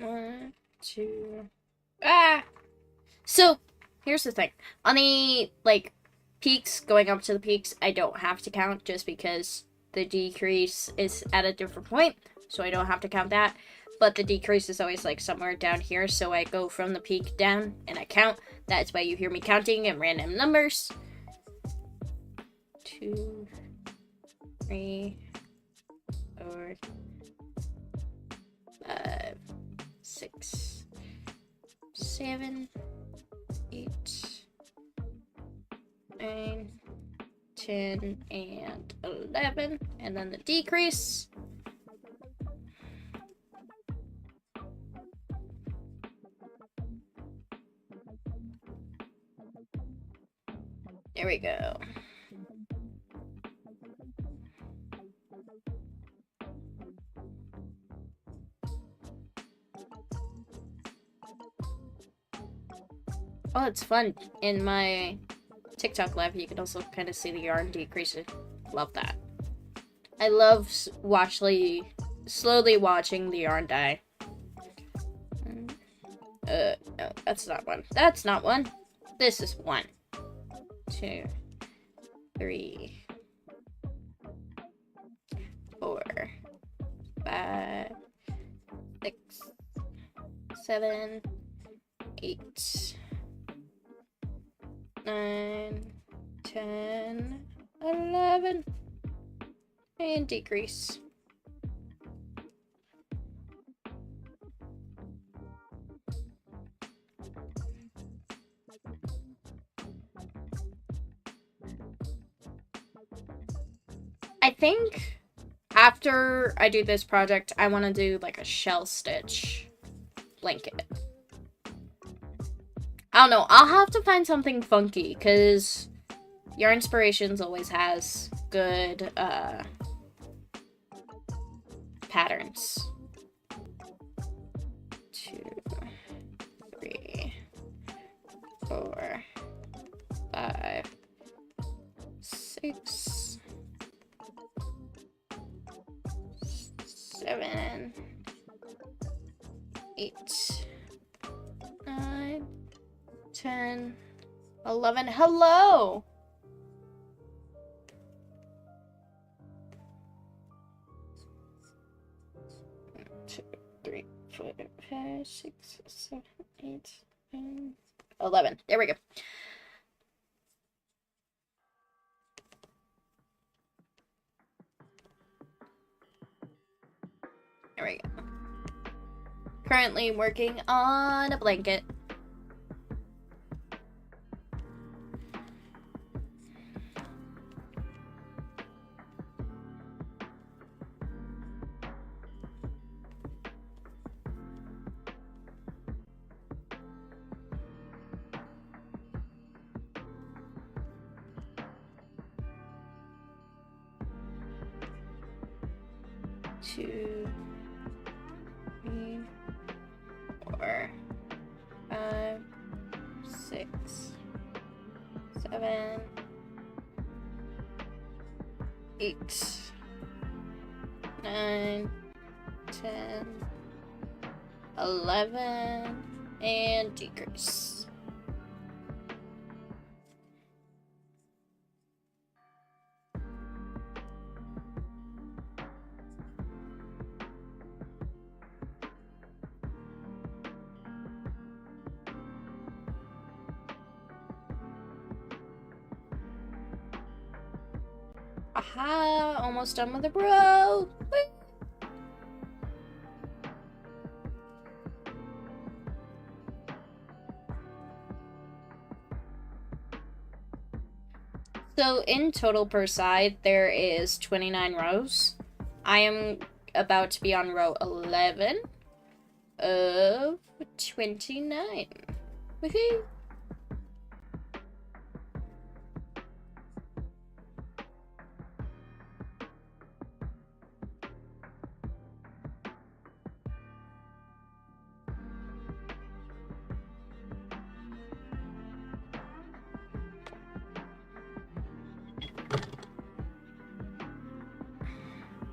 One, 2. Ah! So, here's the thing. On the, peaks, going up to the peaks, I don't have to count just because the decrease is at a different point. So I don't have to count that. But the decrease is always, somewhere down here. So I go from the peak down and I count. That's why you hear me counting in random numbers. 2, 3, 4, 5, 6, 7, 8, 9, 10, and 11, and then the decrease. There we go. Oh, it's fun. In my TikTok live, you can also kind of see the yarn decreasing. Love that. I love slowly watching the yarn die. No, that's not one. That's not one. This is 1, 2, 3, 4, 5, 6, 7, 8, 9, 10, 11, and decrease. I think after I do this project, I want to do a shell stitch blanket. I don't know. I'll have to find something funky, because Your Inspirations always has good, patterns. 2, 3, 4, 5, 6, 7, 8, 9, 10, 11. Hello! Two, 3, 4, 5, 6, 7, 8, 9, 11. There we go. There we go. Currently working on a blanket. Two, 3, 4, 5, 6, 7, 8, 9, 10, 11, and decrease. Aha, almost done with the bro. Woo. So in total per side, there is 29 rows. I am about to be on row 11 of 29. Woohoo!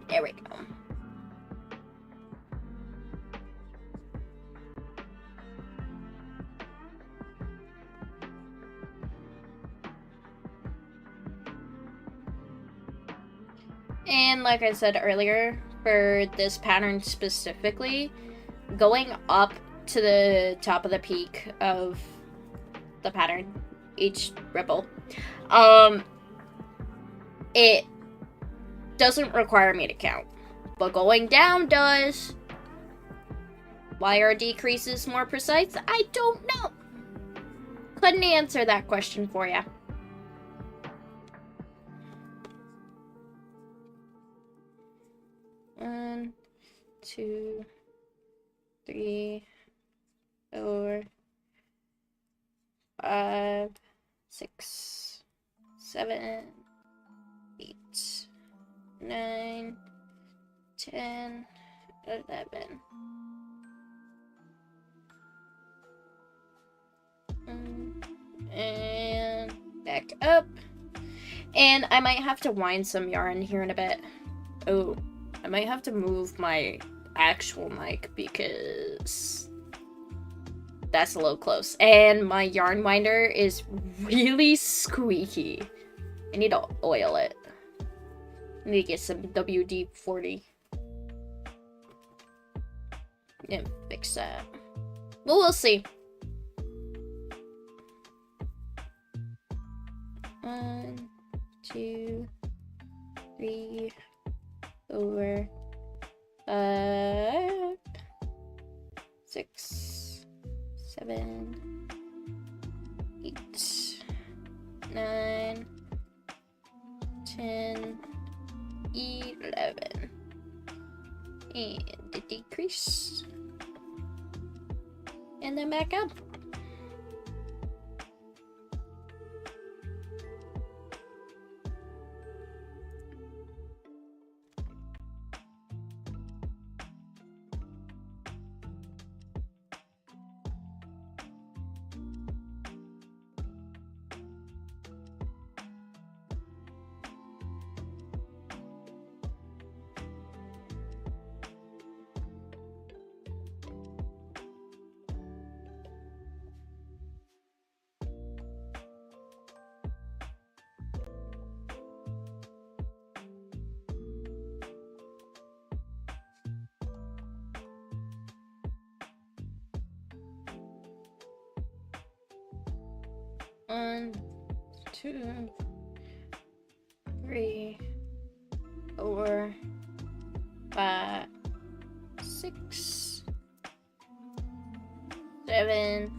There we go. And like I said earlier, for this pattern specifically, going up to the top of the peak of the pattern, each ripple, it doesn't require me to count, but going down does. Why are decreases more precise? I don't know. Couldn't answer that question for ya. One, 2, 3, 4, 5, 6, 7, 8, 9, 10, 11. And back up. And I might have to wind some yarn here in a bit. Oh, I might have to move my actual mic because that's a little close. And my yarn winder is really squeaky. I need to oil it. I need to get some WD-40 and fix that. Well, we'll see. 1, 2, 3, 4, 5, 6, 7, 8, 9, 10, 11. And the decrease. And then back up. 1, 2, 3, 4, 5, 6, 7,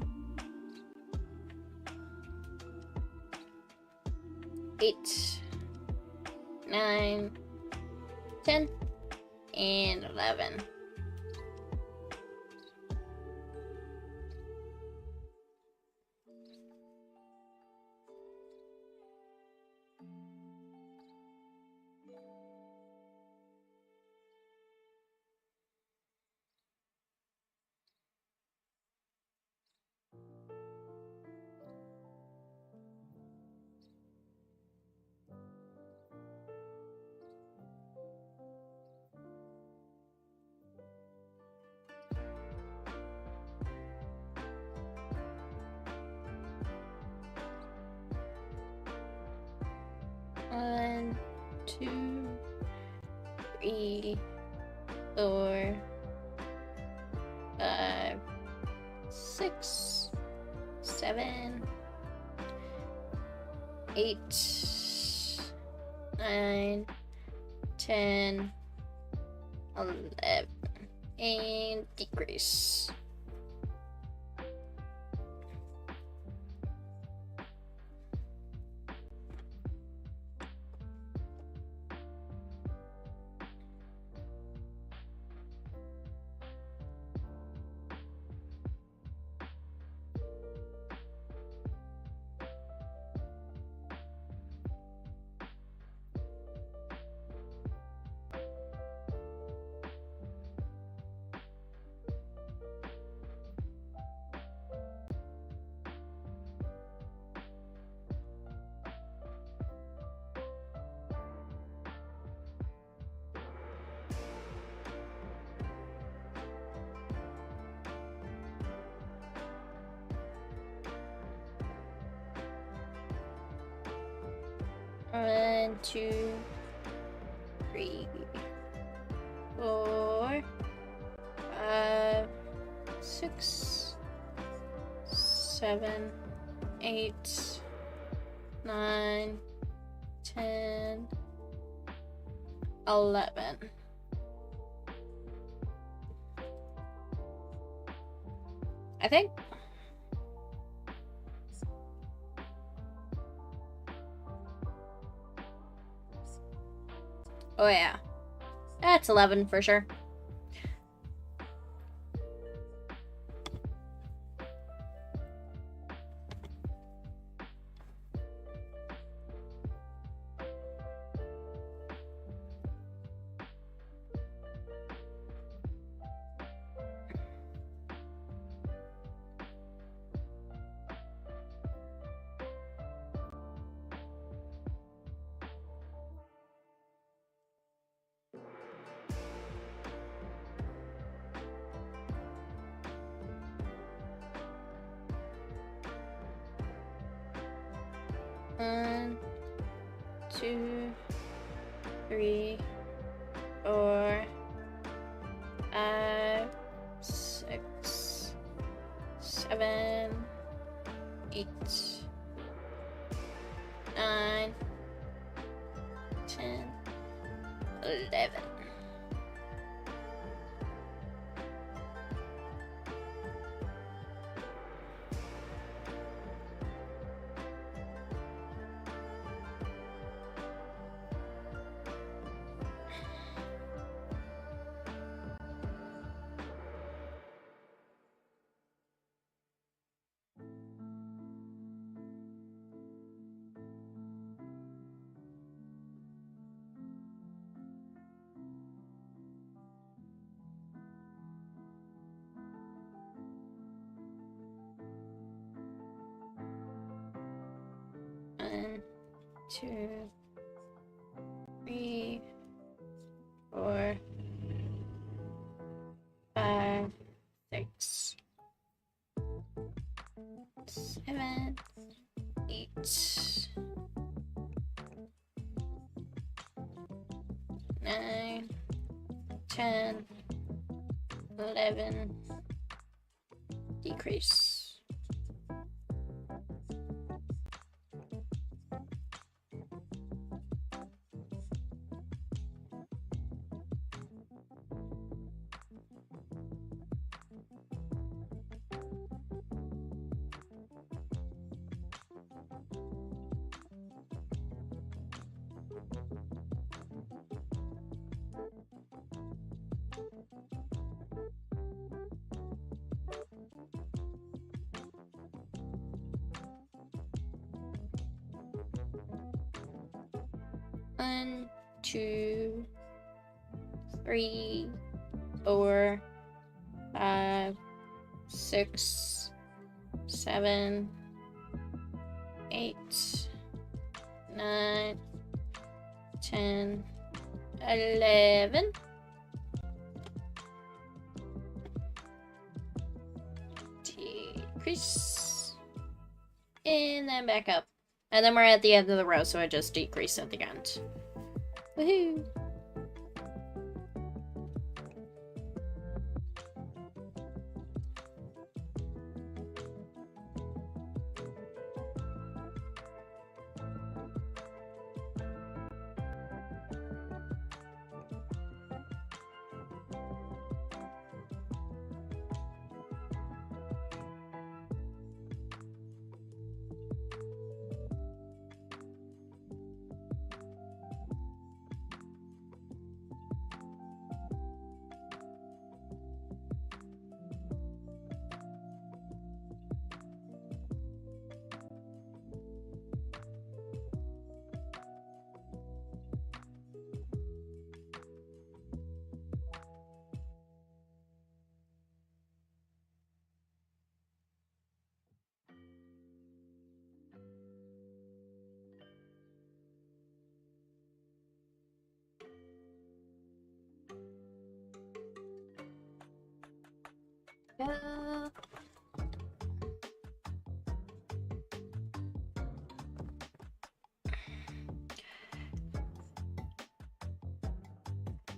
8, 9, 10, and 11. One, 2, 3, 4, 5, 6, 7, 8, 9, 10, 11, and decrease. One, 2, 3, 4, 5, 6, 7, 8, 9, 10, 11. I think. Oh yeah. That's 11 for sure. One, 2, 3, 4, 5, 6, 7, 8, 9, 10, 11. One, 2, 3, 4, 5, 6, 7, 8, 9, 10, 11. Decrease. 1, 2, 3, 4, 5, 6, 7, 8, 9, 10, 11. Decrease. And then back up. And then we're at the end of the row, so I just decrease at the end. Woohoo! Yeah.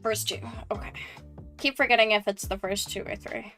First 2. Okay. Keep forgetting if it's the first 2 or 3.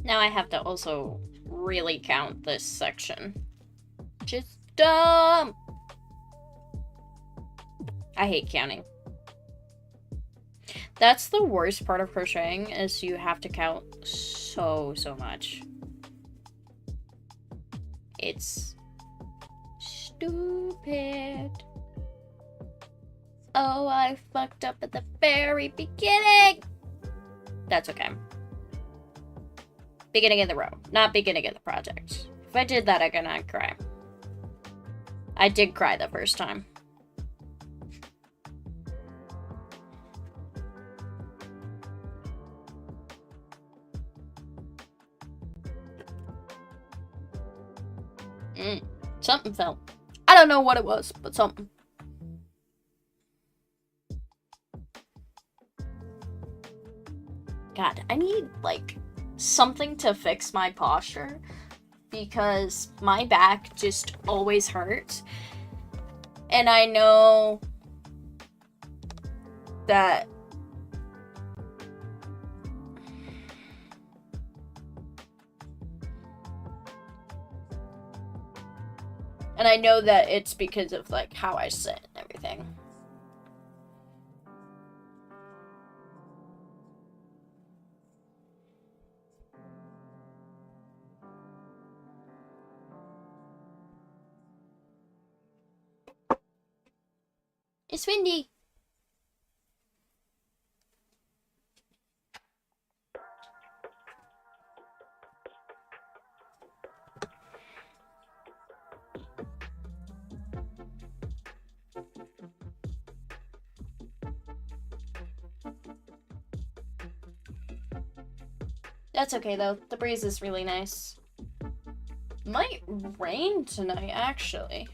Now I have to also really count this section. Just dumb! I hate counting. That's the worst part of crocheting, is you have to count so much. It's stupid. Oh, I fucked up at the very beginning! That's okay. Beginning of the row, not beginning of the project. If I did that, I'm gonna cry. I did cry the first time. Something fell. I don't know what it was, but something. God, I need, like, something to fix my posture, because my back just always hurts. And I know that it's because of, like, how I sit and everything. It's windy. That's okay, though. The breeze is really nice. Might rain tonight, actually.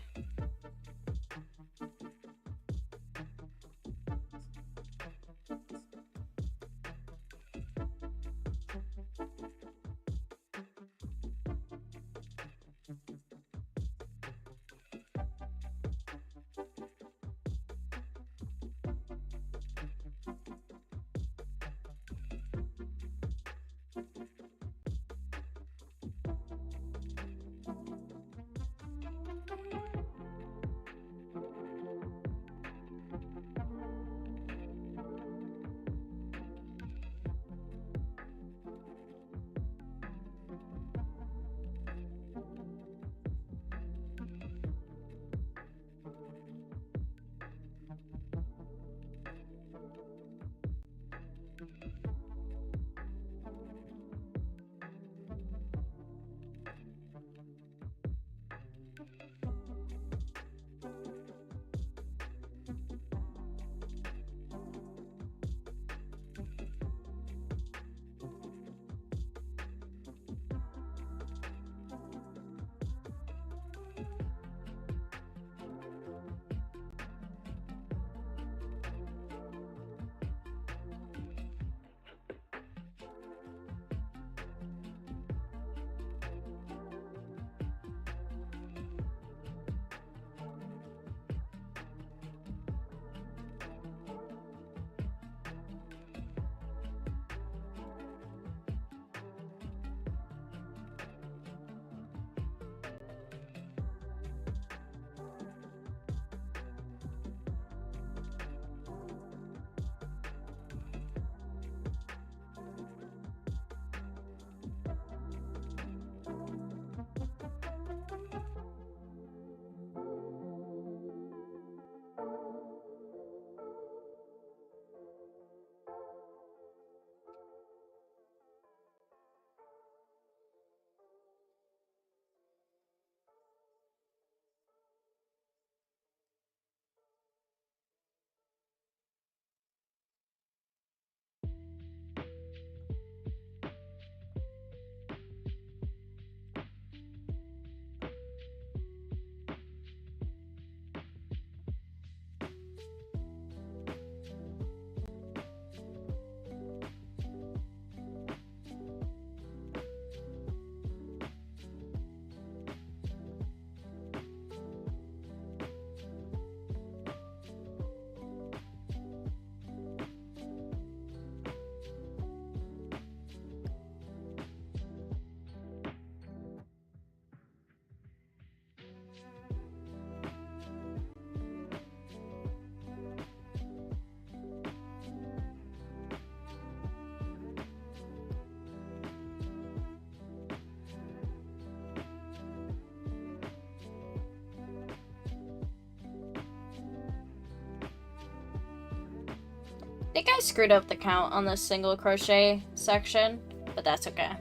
think I screwed up the count on the single crochet section, but that's okay.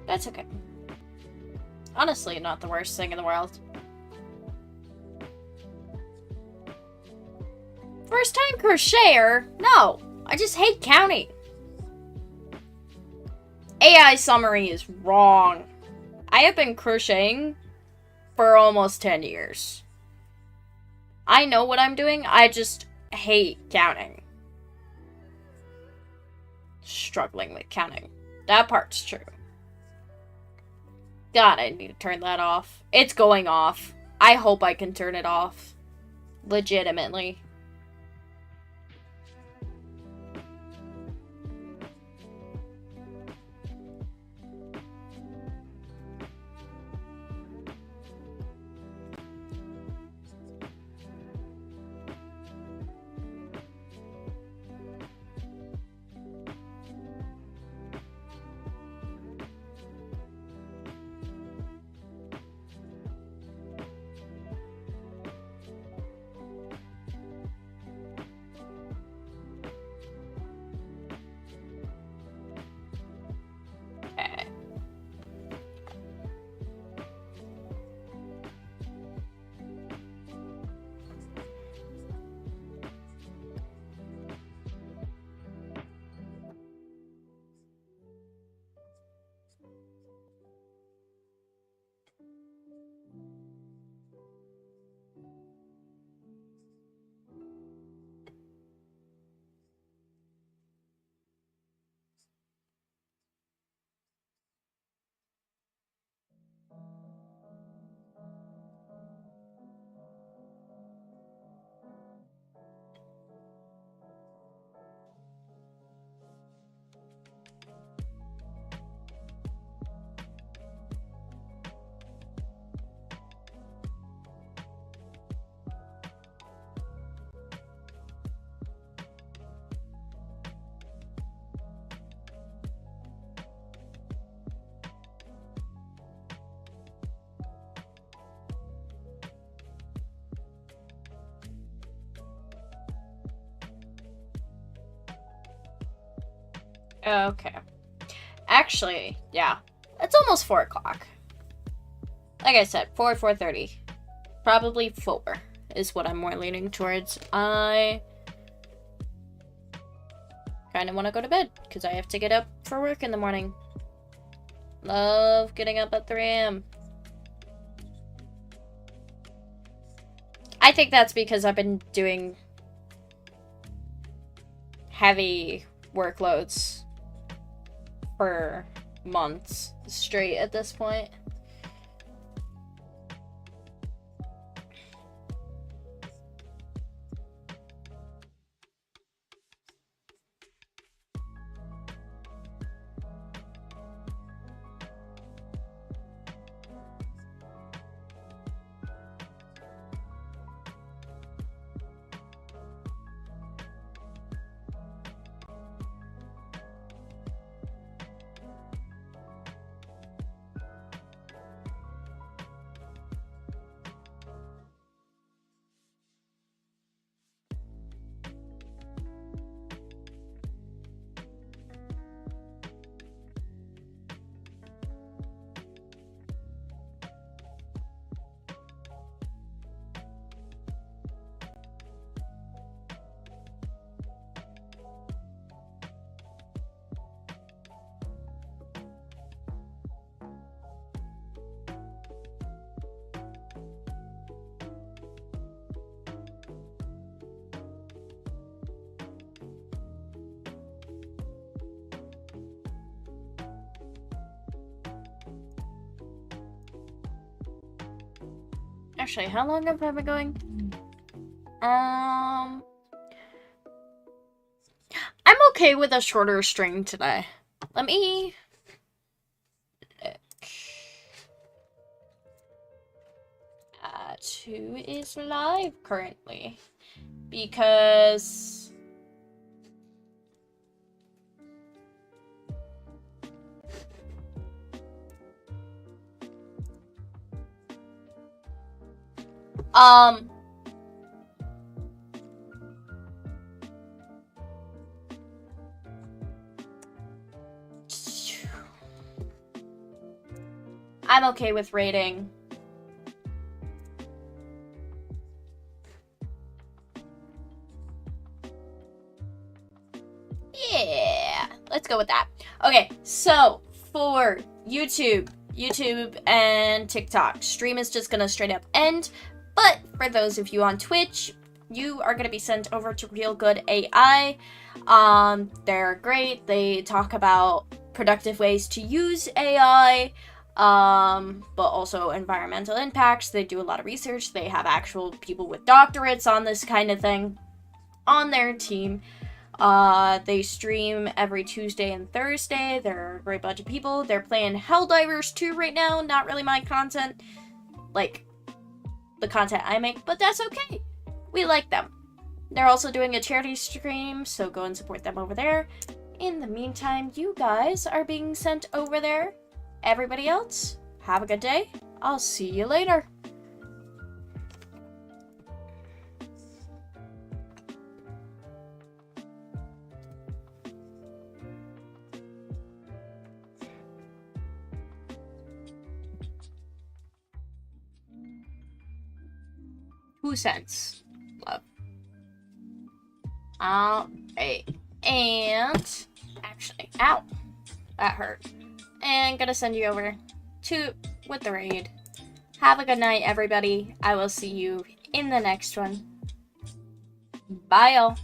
That's okay. Honestly, not the worst thing in the world. First time crocheter? No, I just hate counting. AI summary is wrong. I have been crocheting for almost 10 years. I know what I'm doing, I just hate counting. Struggling with counting. That part's true. God, I need to turn that off. It's going off. I hope I can turn it off. Legitimately. Okay. Actually, yeah. It's almost 4 o'clock. Like I said, 4:30. Probably 4 is what I'm more leaning towards. I kind of want to go to bed because I have to get up for work in the morning. Love getting up at 3 a.m. I think that's because I've been doing heavy workloads for months straight at this point. Actually, how long have I been going? I'm okay with a shorter stream today. Let me... who is live currently? Because... Um, I'm okay with rating. Yeah, let's go with that. Okay, so for YouTube and TikTok, stream is just gonna straight up end. But for those of you on Twitch, you are gonna be sent over to Real Good AI. They're great. They talk about productive ways to use AI, but also environmental impacts. They do a lot of research. They have actual people with doctorates on this kind of thing on their team. They stream every Tuesday and Thursday. They're a great bunch of people. They're playing Helldivers 2 right now. Not really my content, like the content I make, but that's okay. We like them. They're also doing a charity stream, so go and support them over there. In the meantime, you guys are being sent over there. Everybody else, have a good day. I'll see you later. Who sends love? Alright. And actually, ow, that hurt. And gonna send you over to with the raid. Have a good night, everybody. I will see you in the next one. Bye, y'all.